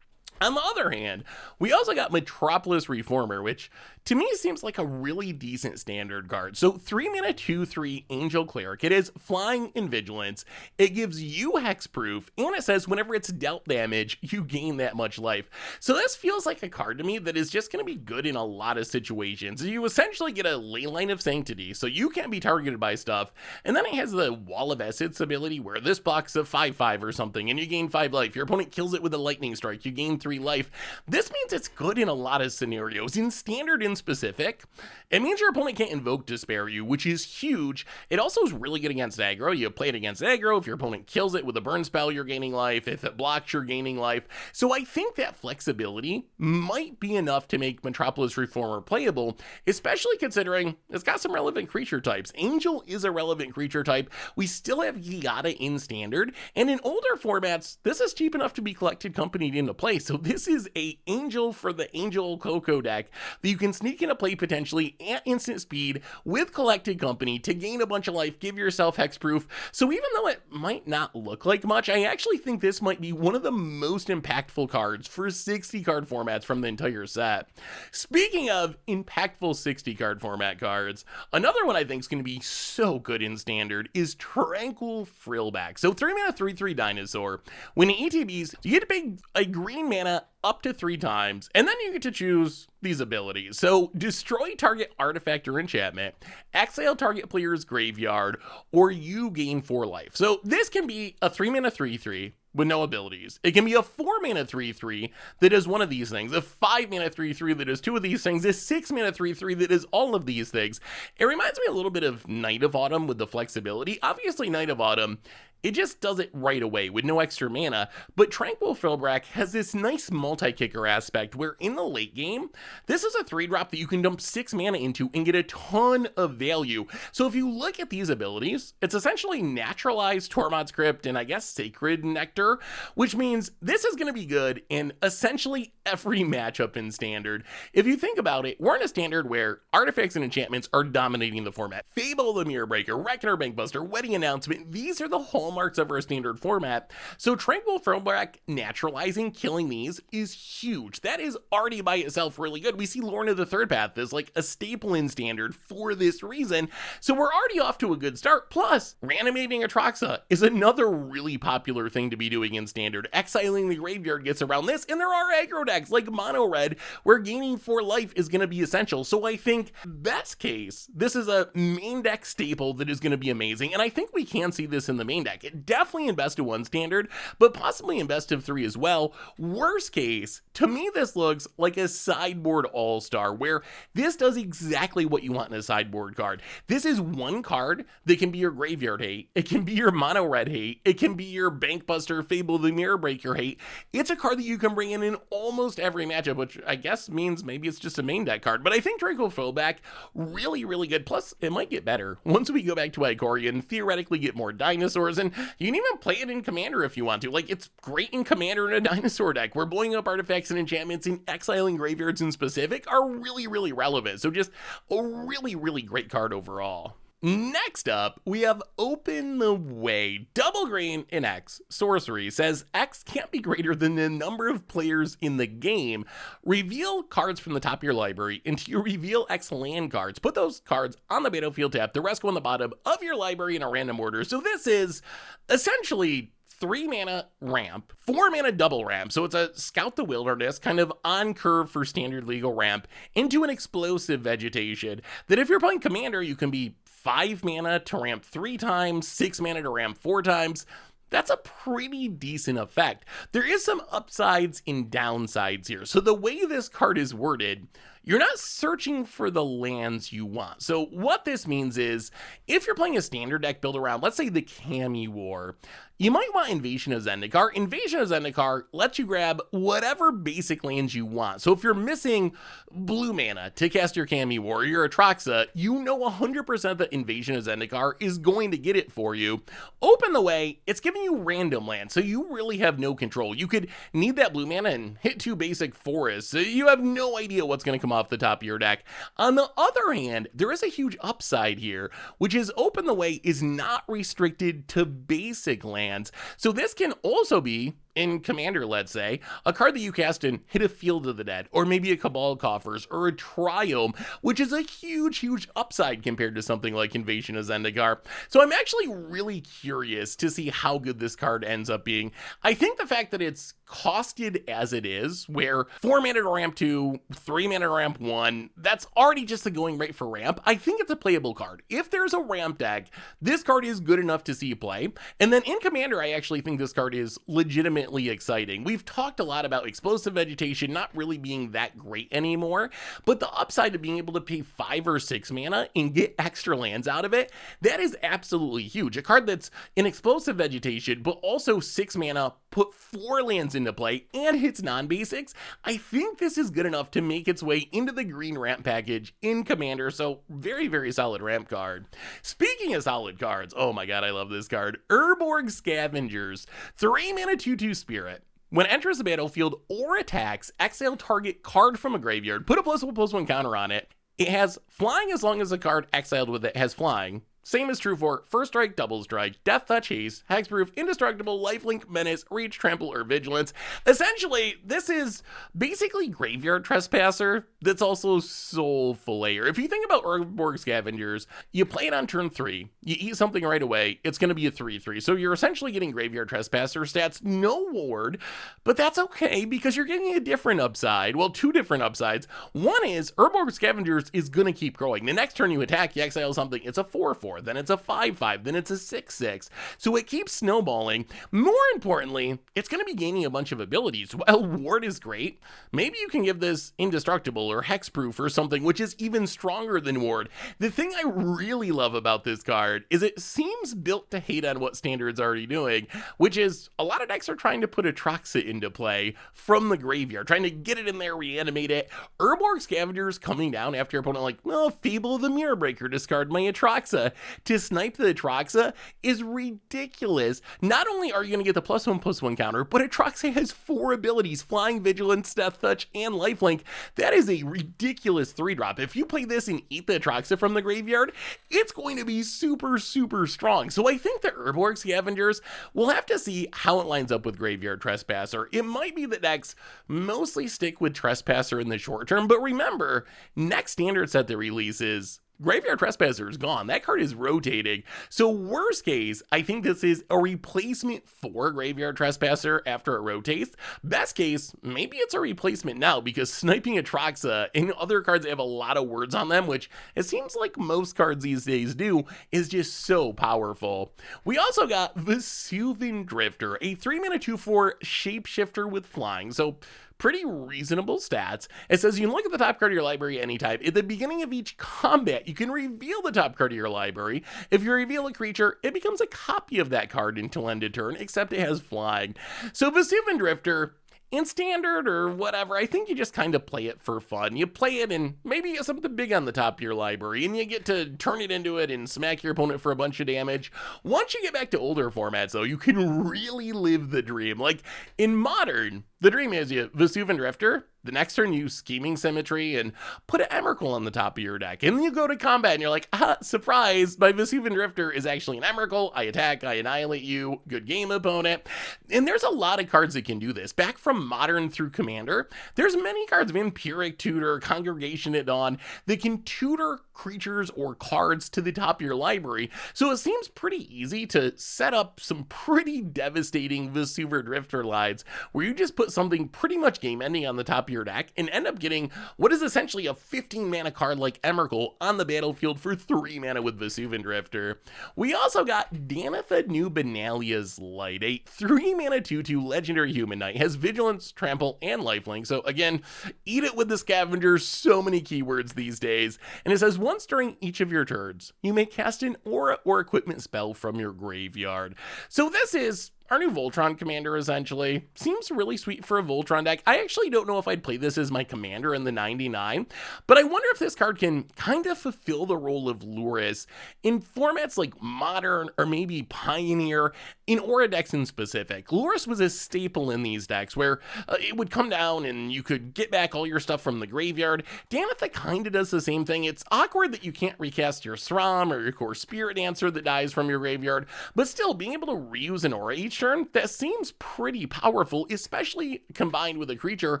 On the other hand, we also got Metropolis Reformer, which to me seems like a really decent standard card. So 3 mana 2/3 Angel Cleric. It is flying and vigilance. It gives you hexproof, and it says whenever it's dealt damage, you gain that much life. So this feels like a card to me that is just going to be good in a lot of situations. You essentially get a Leyline of Sanctity, so you can't be targeted by stuff. And then it has the Wall of Essence ability, where this blocks a 5/5 or something, and you gain 5 life. Your opponent kills it with a Lightning Strike, you gain 3 life. This means it's good in a lot of scenarios. In standard in specific, it means your opponent can't invoke Despair you, which is huge. It also is really good against aggro. You play it against aggro. If your opponent kills it with a burn spell, you're gaining life. If it blocks, you're gaining life. So I think that flexibility might be enough to make Metropolis Reformer playable, especially considering it's got some relevant creature types. Angel is a relevant creature type. We still have Kiora in standard, and in older formats, this is cheap enough to be collected companied into play. So this is a Angel for the Angel Coco deck that you can sneak into play potentially at instant speed with collected company to gain a bunch of life, give yourself hexproof. So even though it might not look like much, I actually think this might be one of the most impactful cards for 60 card formats from the entire set. Speaking of impactful 60 card format cards, another one I think is going to be so good in standard is Tranquil Frillback. So 3 mana 3/3 dinosaur. When it ETBs, you get to pay a green mana up to 3 times, and then you get to choose these abilities. So destroy target artifact or enchantment, exile target player's graveyard, or you gain 4 life. So this can be a 3 mana 3/3 with no abilities. It can be a 4 mana 3/3 that is one of these things, a 5 mana 3/3 that is 2 of these things, a 6 mana 3/3 that is all of these things. It reminds me a little bit of Night of Autumn with the flexibility. Obviously, Night of Autumn, it just does it right away with no extra mana, but Tranquil Frillback has this nice multi-kicker aspect, where in the late game, this is a 3-drop that you can dump 6 mana into and get a ton of value. So if you look at these abilities, it's essentially Naturalized Tormod's Crypt and I guess Sacred Nectar, which means this is going to be good in essentially every matchup in Standard. If you think about it, we're in a Standard where artifacts and enchantments are dominating the format. Fable the Mirror Breaker, Reckoner Bankbuster, Wedding Announcement, these are the hallmarks of our Standard format. So Tranquil Frillback naturalizing, killing these is huge. That is already by itself really good. We see Lorna the Third Path as like a staple in Standard for this reason. So we're already off to a good start. Plus, Reanimating Atraxa is another really popular thing to be doing in Standard. Exiling the Graveyard gets around this, and there are aggro decks like Mono Red where gaining 4 life is going to be essential. So I think best case, this is a main deck staple that is going to be amazing, and I think we can see this in the main deck. It definitely in best of 1 Standard, but possibly in best of 3 as well. Worst case, to me this looks like a sideboard all-star, where this does exactly what you want in a sideboard card. This is one card that can be your graveyard hate, it can be your mono red hate, it can be your Bankbuster, Fable the Mirror Breaker hate. It's a card that you can bring in almost every matchup, which I guess means maybe it's just a main deck card, but I think Tranquil Frillback really, really good. Plus, it might get better once we go back to Ikoria and theoretically get more dinosaurs, and you can even play it in Commander if you want to. Like, it's great in Commander in a dinosaur deck where blowing up artifacts and enchantments and exiling graveyards in specific are really, really relevant. So just a really, really great card overall. Next up, we have Open the Way. Double Green in X sorcery says X can't be greater than the number of players in the game. Reveal cards from the top of your library until you reveal X land cards. Put those cards on the battlefield tab. The rest go on the bottom of your library in a random order. So this is essentially 3 mana ramp, 4 mana double ramp. So it's a Scout the Wilderness, kind of on curve for Standard legal ramp, into an explosive vegetation that if you're playing Commander, you can be 5 mana to ramp 3 times, 6 mana to ramp 4 times. That's a pretty decent effect. There is some upsides and downsides here. So the way this card is worded, you're not searching for the lands you want. So what this means is, if you're playing a Standard deck built around, let's say the Kami War, you might want Invasion of Zendikar. Invasion of Zendikar lets you grab whatever basic lands you want. So if you're missing blue mana to cast your Kami War or your Atraxa, you know 100% that Invasion of Zendikar is going to get it for you. Open the Way, it's giving you random lands, so you really have no control. You could need that blue mana and hit 2 basic forests, so you have no idea what's going to come off the top of your deck. On the other hand, there is a huge upside here, which is Open the Way is not restricted to basic lands. So this can also be, in Commander, let's say, a card that you cast and hit a Field of the Dead, or maybe a Cabal Coffers, or a Triome, which is a huge, huge upside compared to something like Invasion of Zendikar. So I'm actually really curious to see how good this card ends up being. I think the fact that it's costed as it is, where 4 mana to ramp 2, 3 mana to ramp 1, that's already just the going rate for ramp. I think it's a playable card. If there's a ramp deck, this card is good enough to see you play. And then in Commander, I actually think this card is legitimately exciting. We've talked a lot about explosive vegetation not really being that great anymore, but the upside of being able to pay 5 or 6 mana and get extra lands out of it, that is absolutely huge. A card that's an explosive vegetation, but also 6 mana, put 4 lands into play, and hits non-basics. I think this is good enough to make its way into the green ramp package in Commander, so very, very solid ramp card. Speaking of solid cards, oh my god, I love this card. Urborg Scavengers. 3 mana 2/2 Spirit. When it enters the battlefield or attacks, exile target card from a graveyard, put a +1/+1 counter on it. It has flying as long as the card exiled with it has flying. Same is true for First Strike, Double Strike, Death Touch, Haste, Hexproof, Indestructible, Lifelink, Menace, Reach, Trample, or Vigilance. Essentially, this is basically Graveyard Trespasser that's also Soul Filayer. If you think about Urborg Scavengers, you play it on turn 3, you eat something right away, it's going to be a 3/3. So you're essentially getting Graveyard Trespasser stats, no ward, but that's okay because you're getting a different upside. Well, 2 different upsides. One is Urborg Scavengers is going to keep growing. The next turn you attack, you exile something, it's a 4/4. 4/4, then it's a 5/5, then it's a 6/6. So it keeps snowballing. More importantly, it's going to be gaining a bunch of abilities. While Ward is great, maybe you can give this Indestructible or Hexproof or something, which is even stronger than Ward. The thing I really love about this card is it seems built to hate on what Standard's already doing, which is a lot of decks are trying to put Atraxa into play from the graveyard, trying to get it in there, reanimate it. Urborg Scavengers coming down after your opponent like, well, Fable of the Mirror Breaker, discard my Atraxa. To snipe the Atraxa is ridiculous. Not only are you going to get the +1/+1 counter, but Atraxa has 4 abilities, Flying, Vigilance, Death Touch, and Lifelink. That is a ridiculous 3-drop. If you play this and eat the Atraxa from the graveyard, it's going to be super, super strong. So I think the Urborg Scavengers, we'll have to see how it lines up with Graveyard Trespasser. It might be that decks mostly stick with Trespasser in the short term, but remember, next standard set that releases, Graveyard Trespasser is gone. That card is rotating. So worst case, I think this is a replacement for Graveyard Trespasser after it rotates. Best case, maybe it's a replacement now because sniping Atraxa and other cards that have a lot of words on them, which it seems like most cards these days do, is just so powerful. We also got Vesuvan Drifter, a 3-mana 2/4 shapeshifter with flying. So pretty reasonable stats. It says you can look at the top card of your library anytime. At the beginning of each combat, you can reveal the top card of your library. If you reveal a creature, it becomes a copy of that card until end of turn, except it has flying. So Vesuvan Drifter, in Standard or whatever, I think you just kind of play it for fun. You play it and maybe you have something big on the top of your library and you get to turn it into it and smack your opponent for a bunch of damage. Once you get back to older formats though, you can really live the dream. Like in Modern, the dream is you Vesuvan Drifter, the next turn you Scheming Symmetry and put an Emrakul on the top of your deck. And then you go to combat and you're like, surprise, my Vesuvan Drifter is actually an Emrakul. I attack, I annihilate you, good game opponent. And there's a lot of cards that can do this. Back from Modern through Commander, there's many cards, Vampiric Tutor, Congregation at Dawn, that can tutor creatures or cards to the top of your library. So it seems pretty easy to set up some pretty devastating Vesuvan Drifter lines where you just put something pretty much game ending on the top of your deck and end up getting what is essentially a 15-mana card like Emrakul on the battlefield for 3 mana with Vesuvan Drifter. We also got Danitha New Benalia's Light, a 3-mana 2/2 legendary human knight, has Vigilance, Trample, and Lifelink. So again, eat it with the Scavengers, so many keywords these days. And it says once during each of your turns, you may cast an aura or equipment spell from your graveyard. So this is our new Voltron commander, essentially. Seems really sweet for a Voltron deck. I actually don't know if I'd play this as my commander in the 99, but I wonder if this card can kind of fulfill the role of Lurrus in formats like Modern or maybe Pioneer, in Aura decks in specific. Lurrus was a staple in these decks where it would come down and you could get back all your stuff from the graveyard. Danitha kind of does the same thing. It's awkward that you can't recast your Sram or your core Spirit Dancer that dies from your graveyard, but still being able to reuse an aura each turn, that seems pretty powerful, especially combined with a creature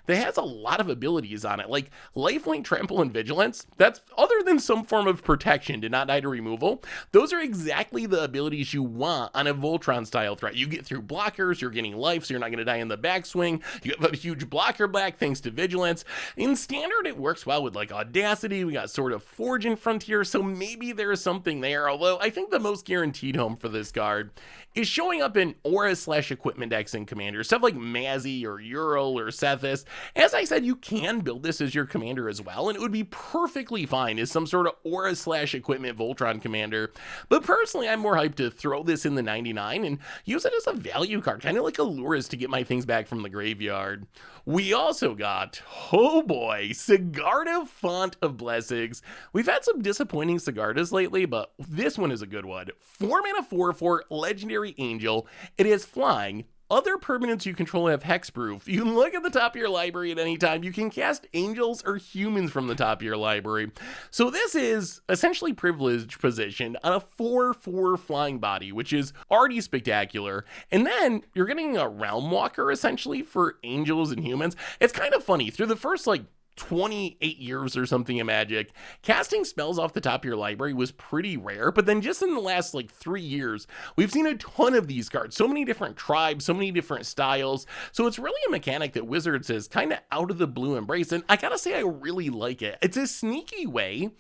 that has a lot of abilities on it, like Lifelink, Trample, and Vigilance. That's, other than some form of protection to not die to removal, those are exactly the abilities you want on a Voltron style threat. You get through blockers, you're getting life, so you're not going to die in the backswing. You have a huge blocker back thanks to Vigilance. In Standard, it works well with like Audacity. We got Sword of Forge in Frontier, so maybe there's something there, although I think the most guaranteed home for this card is showing up in Aura/equipment decks in Commander, stuff like Mazzy or Ural or Sethis. As I said, you can build this as your commander as well, and it would be perfectly fine as some sort of Aura/equipment Voltron commander. But personally, I'm more hyped to throw this in the 99 and use it as a value card, kind of like a Lurrus to get my things back from the graveyard. We also got, oh boy, Sigarda, Font of Blessings. We've had some disappointing Sigardas lately, but this one is a good one. 4-mana 4/4 legendary angel. It is flying. Other permanents you control have hexproof. You can look at the top of your library at any time. You can cast angels or humans from the top of your library. So this is essentially privileged position on a 4/4 flying body, which is already spectacular. And then you're getting a Realm Walker essentially for angels and humans. It's kind of funny. Through the first 28 years or something in Magic, casting spells off the top of your library was pretty rare, but then just in the last 3 years, we've seen a ton of these cards, so many different tribes, so many different styles. So it's really a mechanic that Wizards has kind of out of the blue embraced, and I gotta say I really like it. It's a sneaky way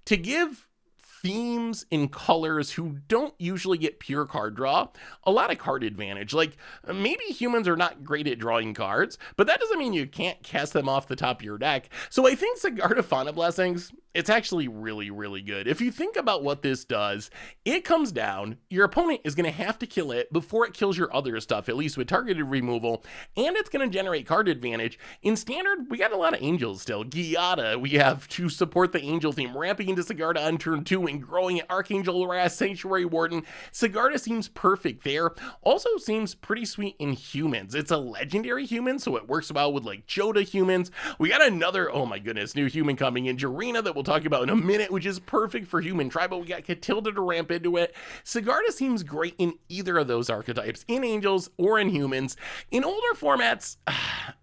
to give themes and colors who don't usually get pure card draw a lot of card advantage. Like, maybe humans are not great at drawing cards, but that doesn't mean you can't cast them off the top of your deck. So I think Sigarda Fauna Blessings, it's actually really, really good. If you think about what this does, it comes down, your opponent is going to have to kill it before it kills your other stuff, at least with targeted removal, and it's going to generate card advantage. In Standard, we got a lot of angels still. Giada, we have to support the angel theme, ramping into Sigarda on turn 2 and growing at Archangel Ras, Sanctuary Warden. Sigarda seems perfect there. Also seems pretty sweet in humans. It's a legendary human, so it works well with like Joda humans. We got another, oh my goodness, new human coming in, Jarina, that we'll talk about in a minute, which is perfect for human tribe, but we got Catilda to ramp into it. Sigarda seems great in either of those archetypes, in angels or in humans. In older formats,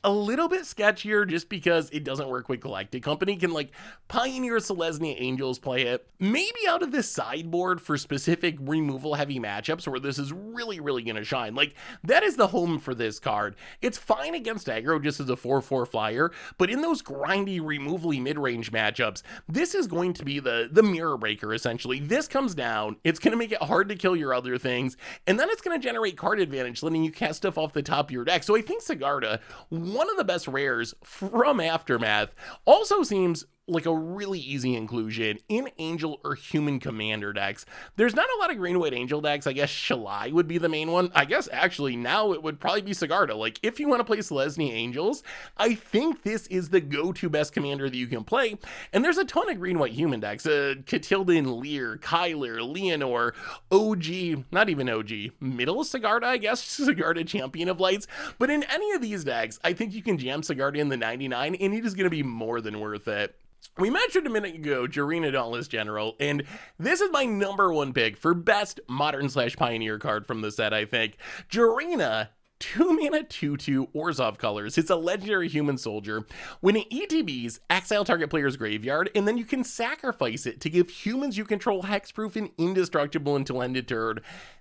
a little bit sketchier just because it doesn't work with Galactic Company. Can like Pioneer Selesnya Angels play it? Maybe out of this sideboard for specific removal heavy matchups where this is really, really going to shine. Like, that is the home for this card. It's fine against aggro just as a 4/4 flyer, but in those grindy, removal-y mid-range matchups, this is going to be the mirror breaker, essentially. This comes down, it's going to make it hard to kill your other things, and then it's going to generate card advantage, letting you cast stuff off the top of your deck. So I think Sigarda, one of the best rares from Aftermath, also seems like a really easy inclusion in angel or human commander decks. There's not a lot of green white angel decks. I guess Shalai would be the main one. I guess actually now it would probably be Sigarda. Like, if you want to play Selesnya Angels, I think this is the go-to best commander that you can play. And there's a ton of green white human decks. Catilda, Lear, Kyler, Leonor, OG, not even OG, middle Sigarda, I guess, Sigarda Champion of Lights. But in any of these decks, I think you can jam Sigarda in the 99 and it is going to be more than worth it. We mentioned a minute ago Jarina Dauntless General, and this is my #1 pick for best modern/pioneer card from the set, I think. Jarina, 2-mana 2/2 Orzhov colors. It's a legendary human soldier. When it ETBs, exile target player's graveyard, and then you can sacrifice it to give humans you control hexproof and indestructible until end of turn.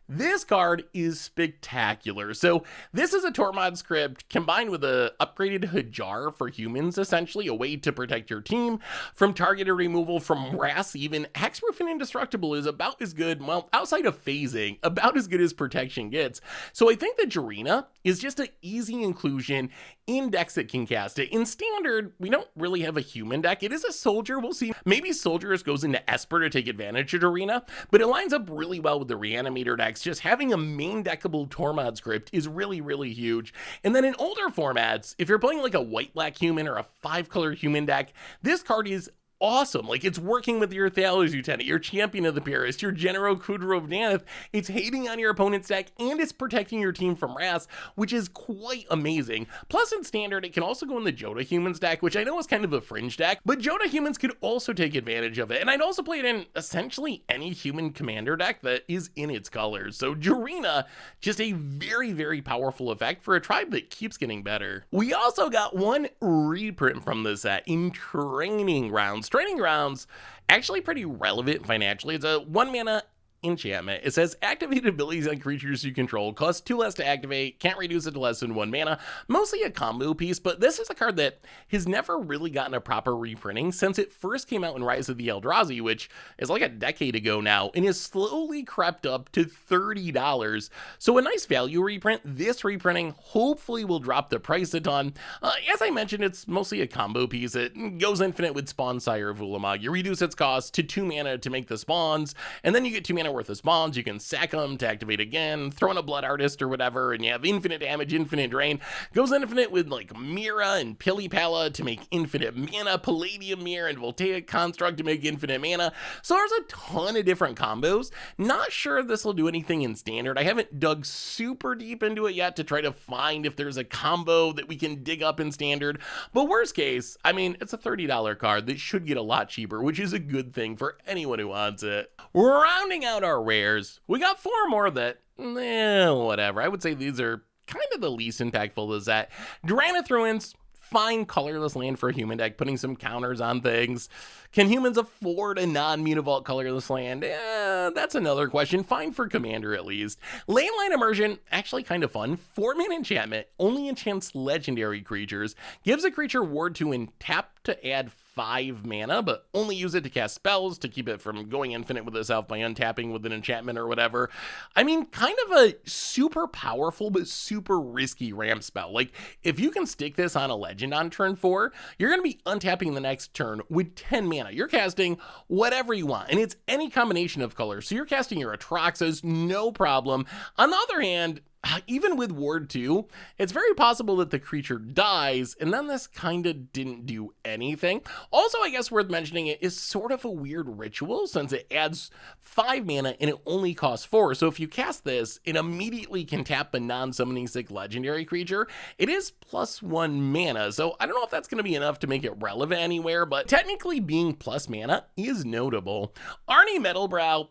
This card is spectacular. So this is a Tormod script combined with a upgraded Hajar for humans, essentially a way to protect your team from targeted removal from Ras. Even hexproof and indestructible is about as good, well, outside of phasing, about as good as protection gets. So I think that Jarina is just an easy inclusion in decks that can cast it. In Standard, we don't really have a human deck. It is a soldier. We'll see. Maybe Soldiers goes into Esper to take advantage of Jarina, but it lines up really well with the Reanimator decks. Just having a main deckable Tormod script is really, really huge. And then in older formats, if you're playing like a white-black human or a 5-color human deck, this card is awesome. Like, it's working with your Thalos Lieutenant, your Champion of the Paris, your General Kudrov Nanath. It's hating on your opponent's deck, and it's protecting your team from Ras, which is quite amazing. Plus, in Standard, it can also go in the Joda Humans deck, which I know is kind of a fringe deck, but Joda Humans could also take advantage of it. And I'd also play it in essentially any human commander deck that is in its colors. So Jarina, just a very, very powerful effect for a tribe that keeps getting better. We also got one reprint from the set in Training Grounds. Training Grounds, actually pretty relevant financially. It's a 1-mana enchantment. It says activated abilities on creatures you control cost 2 less to activate, can't reduce it to less than 1 mana. Mostly a combo piece, but this is a card that has never really gotten a proper reprinting since it first came out in Rise of the Eldrazi, which is like a decade ago now, and has slowly crept up to $30. So a nice value reprint. This reprinting hopefully will drop the price a ton. As I mentioned, it's mostly a combo piece. It goes infinite with Spawn Sire of Ulamog. You reduce its cost to 2 mana to make the spawns, and then you get 2 mana worth of spawns. You can sack them to activate again, throw in a Blood Artist or whatever, and you have infinite damage, infinite drain. Goes infinite with like Mira and Pilipala to make infinite mana, Palladium Mirror and Voltaic Construct to make infinite mana. So there's a ton of different combos. Not sure if this will do anything in Standard. I haven't dug super deep into it yet to try to find if there's a combo that we can dig up in Standard. But worst case, I mean, it's a $30 card that should get a lot cheaper, which is a good thing for anyone who wants it. Rounding out our rares, we got 4 more that, whatever. I would say these are kind of the least impactful of the set. Drannith Ruins, fine colorless land for a human deck, putting some counters on things. Can humans afford a non-Mutavault colorless land? That's another question. Fine for commander at least. Leyline Immersion, actually kind of fun. 4-mana enchantment, only enchants legendary creatures. Gives a creature ward 2 and tap to add 5 mana, but only use it to cast spells to keep it from going infinite with itself by untapping with an enchantment or whatever. I mean, kind of a super powerful but super risky ramp spell. Like, if you can stick this on a legend on turn 4, you're going to be untapping the next turn with 10 mana. You're casting whatever you want, and it's any combination of colors. So you're casting your Atraxas, no problem. On the other hand, even with Ward 2, it's very possible that the creature dies, and then this kinda didn't do anything. Also, I guess worth mentioning, it is sort of a weird ritual, since it adds 5 mana and it only costs 4, so if you cast this, it immediately can tap a non-summoning sick legendary creature. It is +1 mana, so I don't know if that's gonna be enough to make it relevant anywhere, but technically being plus mana is notable. Arnie Metalbrow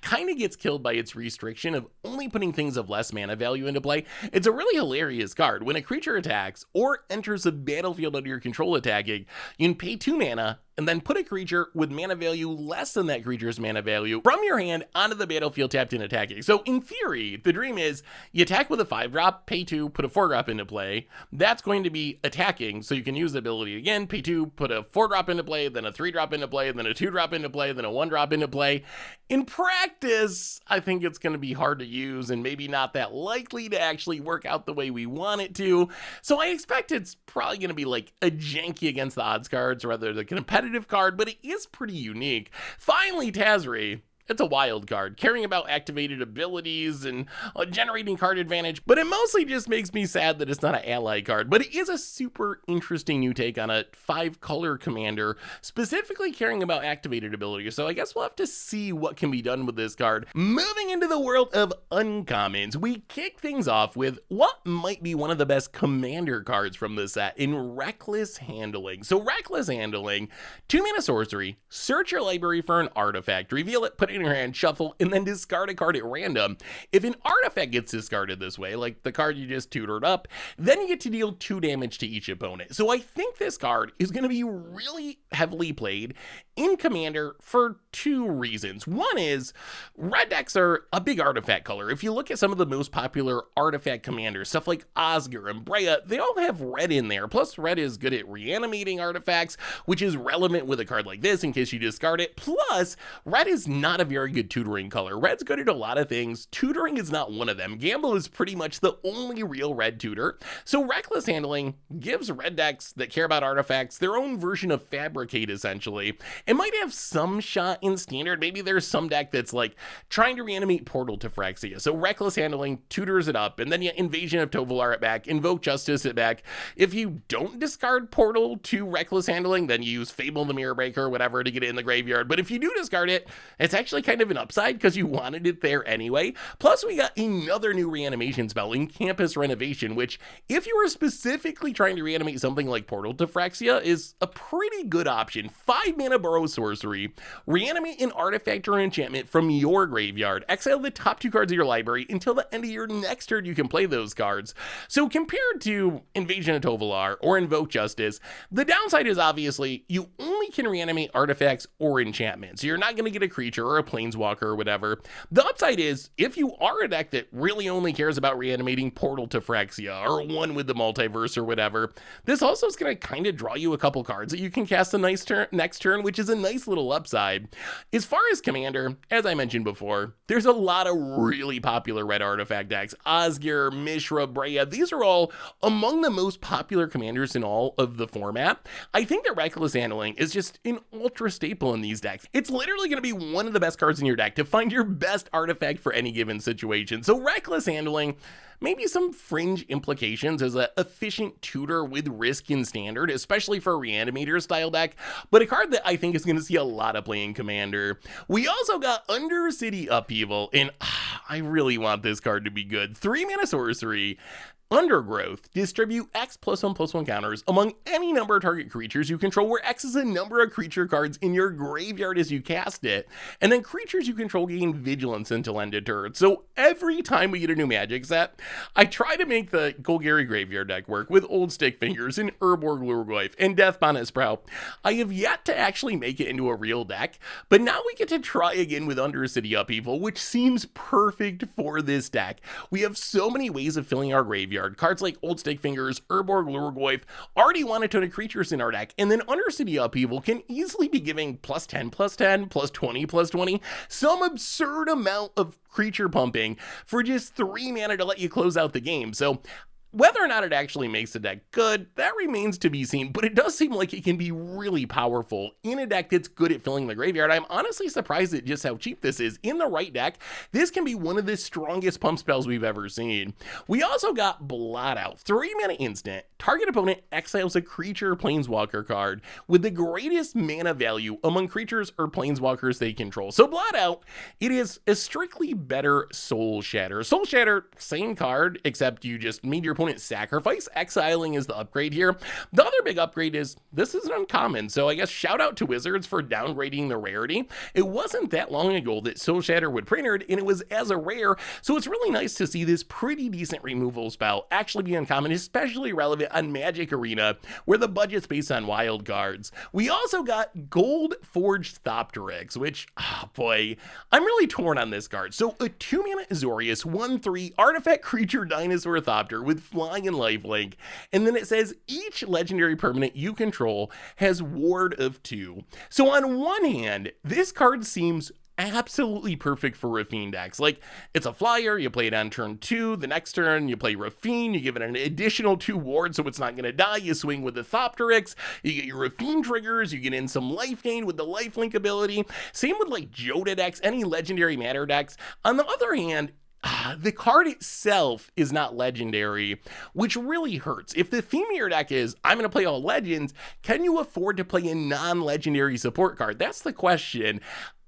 kind of gets killed by its restriction of only putting things of less mana value into play. It's a really hilarious card. When a creature attacks or enters a battlefield under your control attacking, you can pay 2 mana and then put a creature with mana value less than that creature's mana value from your hand onto the battlefield tapped and attacking. So in theory, the dream is you attack with a 5-drop, pay 2, put a 4-drop into play. That's going to be attacking, so you can use the ability again, pay 2, put a 4-drop into play, then a 3-drop into play, then a 2-drop into play, then a 1-drop into play. In practice, I think it's going to be hard to use and maybe not that likely to actually work out the way we want it to. So I expect it's probably going to be like a janky against the odds cards rather than a competitive card, but it is pretty unique. Finally, Tazri. It's a wild card, caring about activated abilities and generating card advantage, but it mostly just makes me sad that it's not an ally card, but it is a super interesting new take on a 5-color commander, specifically caring about activated abilities, so I guess we'll have to see what can be done with this card. Moving into the world of uncommons, we kick things off with what might be one of the best commander cards from this set in Reckless Handling. So Reckless Handling, 2 mana sorcery, search your library for an artifact, reveal it, put it in your hand, shuffle, and then discard a card at random. If an artifact gets discarded this way, like the card you just tutored up, then you get to deal 2 damage to each opponent. So I think this card is going to be really heavily played in Commander for 2 reasons. One is, red decks are a big artifact color. If you look at some of the most popular artifact commanders, stuff like Osgir and Brea, they all have red in there. Plus, red is good at reanimating artifacts, which is relevant with a card like this in case you discard it. Plus, red is not a very good tutoring color. Red's good at a lot of things. Tutoring is not one of them. Gamble is pretty much the only real red tutor. So Reckless Handling gives red decks that care about artifacts their own version of Fabricate, essentially. It might have some shot in Standard. Maybe there's some deck that's like trying to reanimate Portal to Phyrexia. So Reckless Handling tutors it up, and then you Invasion of Tovolar it back, Invoke Justice it back. If you don't discard Portal to Reckless Handling, then you use Fable the Mirror Breaker, whatever, to get it in the graveyard. But if you do discard it, it's actually kind of an upside because you wanted it there anyway. Plus, we got another new reanimation spell in Campus Renovation, which, if you were specifically trying to reanimate something like Portal to Phyrexia, is a pretty good option. 5 mana burrow sorcery. Reanimate an artifact or enchantment from your graveyard. Exile the top 2 cards of your library until the end of your next turn you can play those cards. So compared to Invasion of Tovolar or Invoke Justice, the downside is obviously you only can reanimate artifacts or enchantments. You're not going to get a creature or a planeswalker or whatever. The upside is, if you are a deck that really only cares about reanimating Portal to Phyrexia or one with the multiverse or whatever, this also is going to kind of draw you a couple cards that you can cast a nice next turn, which is a nice little upside. As far as Commander, as I mentioned before, there's a lot of really popular red artifact decks. Osgir, Mishra, Brea, these are all among the most popular commanders in all of the format. I think that Reckless Handling is just an ultra staple in these decks. It's literally going to be one of the best cards in your deck to find your best artifact for any given situation. So Reckless Handling, maybe some fringe implications as an efficient tutor with risk in Standard, especially for a Reanimator style deck, but a card that I think is going to see a lot of play in Commander. We also got Undercity Upheaval, and I really want this card to be good. 3 mana sorcery. Undergrowth, distribute X +1/+1 counters among any number of target creatures you control, where X is the number of creature cards in your graveyard as you cast it, and then creatures you control gain vigilance until end of turn. So every time we get a new Magic set, I try to make the Golgari graveyard deck work with Old Stick Fingers and Urborg Scavengers and Death Bonnet Sprout. I have yet to actually make it into a real deck, but now we get to try again with Undercity Upheaval, which seems perfect perfect for this deck. We have so many ways of filling our graveyard. Cards like Old Stick Fingers, Urborg Lurgoyf already want a ton of creatures in our deck, and then Undercity Upheaval can easily be giving +10/+10, +20/20, some absurd amount of creature pumping for just 3 mana to let you close out the game. So whether or not it actually makes the deck good, that remains to be seen, but it does seem like it can be really powerful in a deck that's good at filling the graveyard. I'm honestly surprised at just how cheap this is. In the right deck, this can be one of the strongest pump spells we've ever seen. We also got Blot Out, 3 mana instant. Target opponent exiles a creature planeswalker card with the greatest mana value among creatures or planeswalkers they control. So Blot Out, it is a strictly better Soul Shatter. Soul Shatter, same card, except you just made your opponent sacrifice. Exiling is the upgrade here. The other big upgrade is this is uncommon, so I guess shout out to Wizards for downgrading the rarity. It wasn't that long ago that Soul Shatter would printed, and it was as a rare, so it's really nice to see this pretty decent removal spell actually be uncommon, especially relevant on Magic Arena, where the budget's based on wild cards. We also got Gold Forged Thopterix, which, oh boy, I'm really torn on this card. So a 2-mana Azorius, 1/3 artifact creature dinosaur Thopter with flying and lifelink, and then it says each legendary permanent you control has Ward of 2. So on one hand, this card seems absolutely perfect for Raffine decks. Like, it's a flyer, you play it on turn 2, the next turn you play Raffine, you give it an additional 2 wards so it's not going to die, you swing with the Thopterix, you get your Raffine triggers, you get in some life gain with the lifelink ability. Same with like Joda decks, any legendary matter decks. On the other hand, the card itself is not legendary, which really hurts. If the theme of your deck is, I'm going to play all legends, can you afford to play a non-legendary support card? That's the question.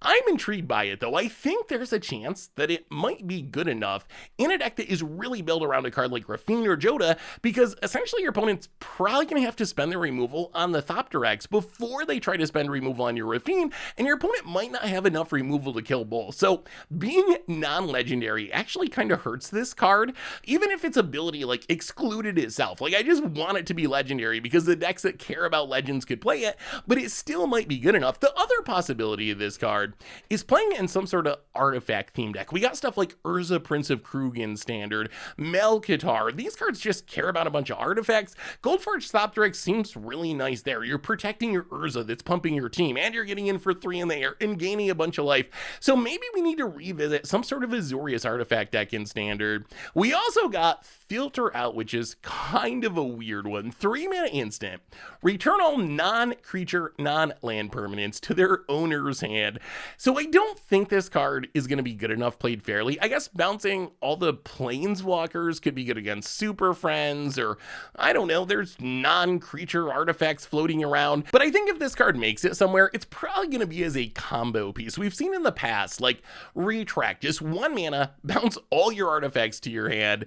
I'm intrigued by it, though. I think there's a chance that it might be good enough in a deck that is really built around a card like Raffine or Joda, because essentially your opponent's probably going to have to spend their removal on the Thopterix before they try to spend removal on your Raffine, and your opponent might not have enough removal to kill both. So being non-legendary actually kind of hurts this card, even if its ability like excluded itself. Like, I just want it to be legendary because the decks that care about legends could play it, but it still might be good enough. The other possibility of this card is playing it in some sort of artifact theme deck. We got stuff like Urza, Prince of Krugen standard, Melkatar. These cards just care about a bunch of artifacts. Goldforged Thopterix seems really nice there. You're protecting your Urza that's pumping your team, and you're getting in for 3 in the air and gaining a bunch of life. So maybe we need to revisit some sort of Azorius artifact deck in standard. We also got Filter Out, which is kind of a weird one. 3 mana instant. Return all non-creature, non-land permanents to their owner's hand. So I don't think this card is going to be good enough played fairly. I guess bouncing all the planeswalkers could be good against Super Friends, or I don't know, there's non-creature artifacts floating around. But I think if this card makes it somewhere, it's probably going to be as a combo piece. We've seen in the past, like Retract, just 1 mana, bounce all your artifacts to your hand,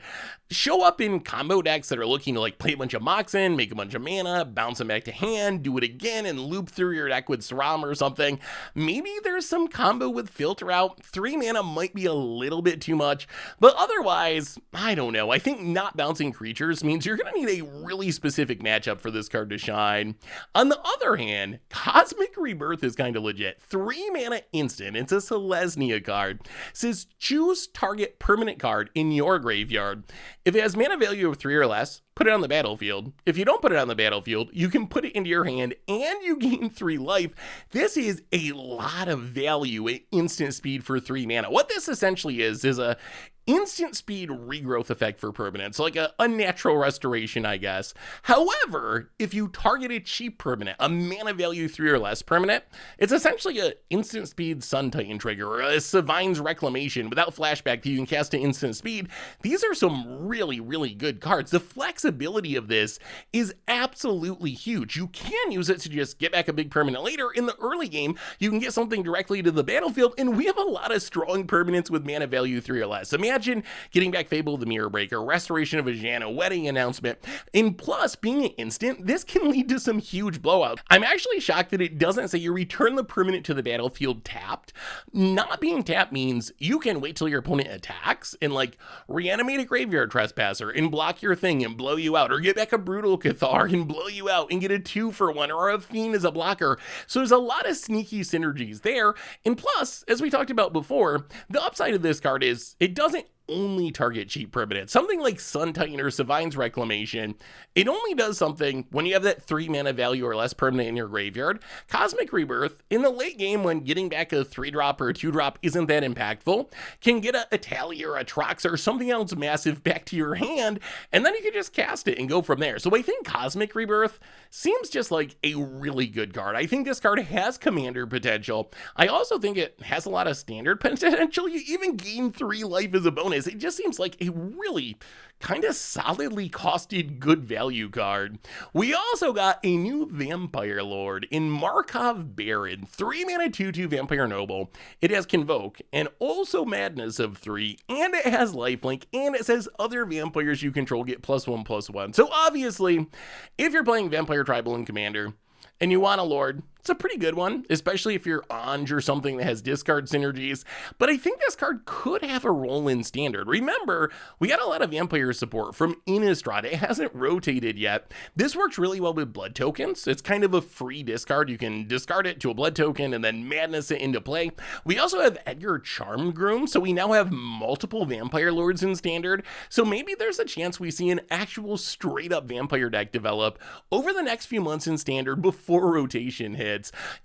show up in combo decks that are looking to like play a bunch of Moxen, make a bunch of mana, bounce them back to hand, do it again, and loop through your deck with Saram or something. Maybe there's some combo with Filter Out. 3 mana might be a little bit too much, but otherwise, I don't know. I think not bouncing creatures means you're going to need a really specific matchup for this card to shine. On the other hand, Cosmic Rebirth is kind of legit. 3 mana instant. It's a Selesnya card. It says choose target permanent card in your graveyard. If it has mana value of 3 or less, put it on the battlefield. If you don't put it on the battlefield, you can put it into your hand and you gain 3 life. This is a lot of value at instant speed for 3 mana. What this essentially is a instant speed regrowth effect for permanents, so like a unnatural restoration, I guess. However, if you target a cheap permanent, a mana value 3 or less permanent, it's essentially an instant speed Sun Titan trigger or a Savine's Reclamation without flashback that you can cast at instant speed. These are some really, really good cards. The flexibility of this is absolutely huge. You can use it to just get back a big permanent later. In the early game, you can get something directly to the battlefield, and we have a lot of strong permanents with mana value 3 or less. Imagine imagine getting back Fable of the Mirror Breaker, Restoration of Ajana, Wedding Announcement, and plus being an instant, this can lead to some huge blowouts. I'm actually shocked that it doesn't say you return the permanent to the battlefield tapped. Not being tapped means you can wait till your opponent attacks and like reanimate a Graveyard Trespasser and block your thing and blow you out, or get back a Brutal Cathar and blow you out and get a 2-for-1, or a Fiend as a blocker. So there's a lot of sneaky synergies there. And plus, as we talked about before, the upside of this card is it doesn't only target cheap permanents. Something like Sun Titan or Sevine's Reclamation, it only does something when you have that 3 mana value or less permanent in your graveyard. Cosmic Rebirth, in the late game when getting back a 3-drop or a 2-drop isn't that impactful, can get a Tally or a Trox or something else massive back to your hand, and then you can just cast it and go from there. So I think Cosmic Rebirth seems just like a really good card. I think this card has commander potential. I also think it has a lot of standard potential. You even gain 3 life as a bonus. It just seems like a really kind of solidly costed good value card. We also got a new Vampire Lord in Markov Baron, 3 mana 2/2 Vampire Noble. It has Convoke and also Madness of 3, and it has Lifelink, and it says other vampires you control get +1/+1. So obviously, if you're playing Vampire Tribal and Commander and you want a Lord, it's a pretty good one, especially if you're Anj or something that has discard synergies. But I think this card could have a role in Standard. Remember, we got a lot of Vampire support from Innistrad. It hasn't rotated yet. This works really well with blood tokens. It's kind of a free discard. You can discard it to a blood token and then madness it into play. We also have Edgar Charmgroom, so we now have multiple Vampire Lords in Standard. So maybe there's a chance we see an actual straight up Vampire deck develop over the next few months in Standard before rotation hits.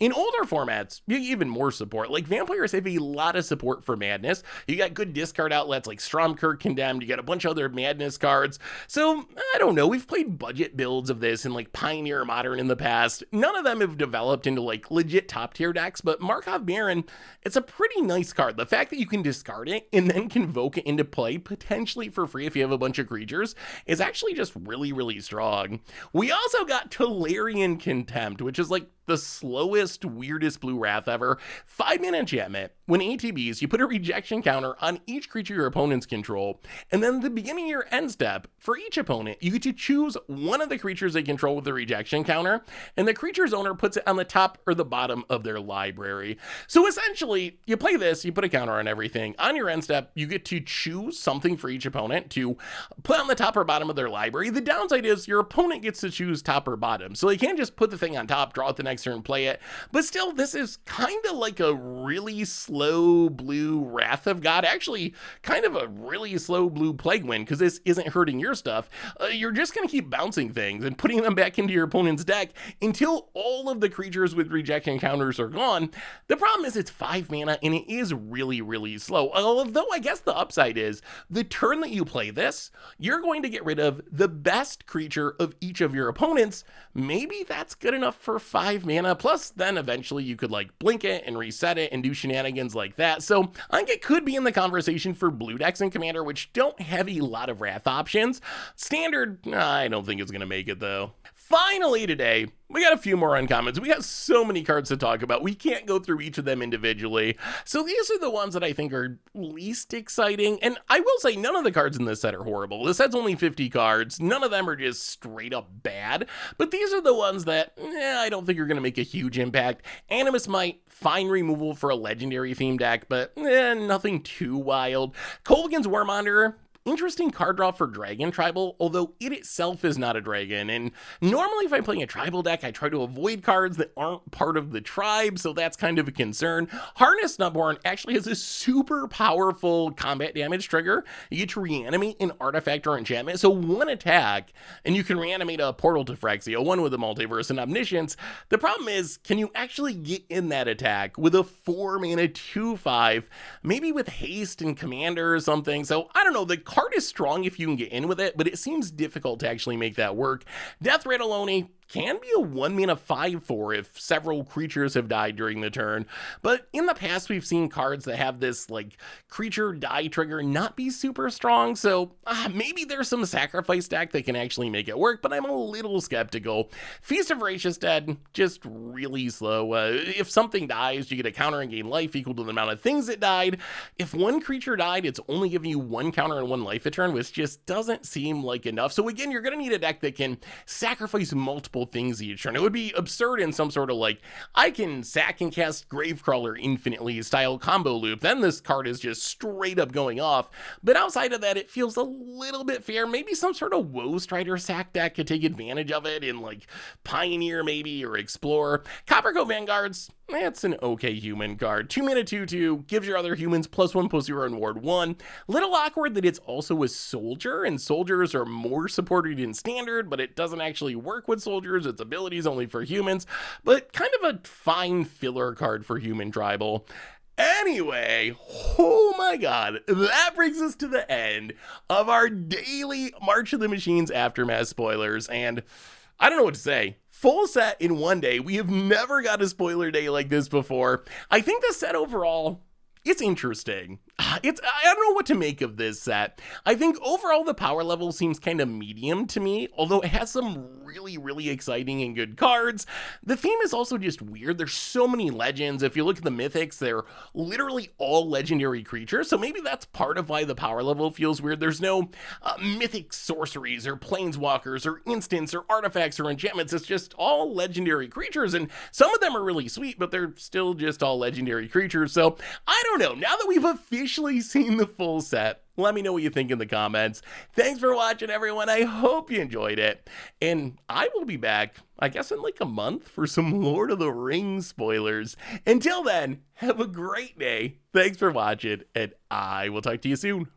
In older formats, you get even more support. Like Vampires have a lot of support for Madness. You got good discard outlets like Stromkirk Condemned. You got a bunch of other Madness cards. So I don't know. We've played budget builds of this in like Pioneer Modern in the past. None of them have developed into like legit top tier decks, but Markov Baron, it's a pretty nice card. The fact that you can discard it and then convoke it into play potentially for free if you have a bunch of creatures is actually just really, really strong. We also got Tolarian Contempt, which is like the slowest, weirdest blue wrath ever. 5 mana enchantment. When ATBs, you put a rejection counter on each creature your opponents control, and then at the beginning of your end step, for each opponent, you get to choose one of the creatures they control with the rejection counter, and the creature's owner puts it on the top or the bottom of their library. So essentially, you play this, you put a counter on everything. On your end step, you get to choose something for each opponent to put on the top or bottom of their library. The downside is your opponent gets to choose top or bottom, so they can't just put the thing on top, draw it the next turn, play it. But still, this is kind of like a really slow blue Wrath of God, actually kind of a really slow blue Plague Wind, because this isn't hurting your stuff. You're just going to keep bouncing things and putting them back into your opponent's deck until all of the creatures with rejection counters are gone. The problem is it's 5 mana and it is really, really slow. Although I guess the upside is the turn that you play this, you're going to get rid of the best creature of each of your opponents. Maybe that's good enough for 5 mana. Plus, then eventually you could like blink it and reset it and do shenanigans like that. So I think it could be in the conversation for blue decks in Commander, which don't have a lot of Wrath options. Standard, I don't think it's going to make it though. Finally today, we got a few more uncommons. We got so many cards to talk about. We can't go through each of them individually. So these are the ones that I think are least exciting. And I will say none of the cards in this set are horrible. This set's only 50 cards. None of them are just straight up bad. But these are the ones that I don't think are going to make a huge impact. Animist might find removal for a legendary theme deck, but nothing too wild. Kolaghan's Warmonger, interesting card draw for Dragon Tribal, although it itself is not a dragon. And normally if I'm playing a tribal deck, I try to avoid cards that aren't part of the tribe, so that's kind of a concern. Harness Snubborn actually has a super powerful combat damage trigger. You get to reanimate an artifact or enchantment, so one attack, and you can reanimate a Portal to Phyrexia, one with a Multiverse and Omniscience. The problem is, can you actually get in that attack with a 4 mana 2/5, maybe with haste and commander or something? So I don't know, the card is strong if you can get in with it, but it seems difficult to actually make that work. Death Rattle Oni, can be a 1-mana 5/4 if several creatures have died during the turn, but in the past we've seen cards that have this like creature die trigger not be super strong, so maybe there's some sacrifice deck that can actually make it work, but I'm a little skeptical. Feast of Voracious Dead, just really slow. If something dies, you get a counter and gain life equal to the amount of things that died. If one creature died, it's only giving you 1 counter and 1 life a turn, which just doesn't seem like enough. So again, you're going to need a deck that can sacrifice multiple things each turn. It would be absurd in some sort of like, I can sack and cast Gravecrawler infinitely style combo loop, then this card is just straight up going off. But outside of that, it feels a little bit fair. Maybe some sort of Woe Strider sack deck could take advantage of it in like Pioneer maybe, or Explorer. Coppercoat Vanguards, it's an okay human card. 2-mana 2/2, gives your other humans +1/+0 and ward 1. Little awkward that it's also a soldier, and soldiers are more supported in standard, but it doesn't actually work with soldiers. Its abilities only for humans, but kind of a fine filler card for human tribal. Anyway, oh my god, that brings us to the end of our daily March of the Machines Aftermath spoilers, and I don't know what to say. Full set in one day. We have never got a spoiler day like this before. I think the set overall, it's interesting. I don't know what to make of this set. I think overall the power level seems kind of medium to me, although it has some really exciting and good cards. The theme is also just weird. There's so many legends. If you look at the mythics, they're literally all legendary creatures, so maybe that's part of why the power level feels weird. There's no mythic sorceries or planeswalkers or instants or artifacts or enchantments. It's just all legendary creatures, and some of them are really sweet, but they're still just all legendary creatures. So I don't know. Now that we've officially seen the full set, let me know what you think in the comments. Thanks for watching, everyone. I hope you enjoyed it. And I will be back, I guess, in like a month for some Lord of the Rings spoilers. Until then, have a great day. Thanks for watching, and I will talk to you soon.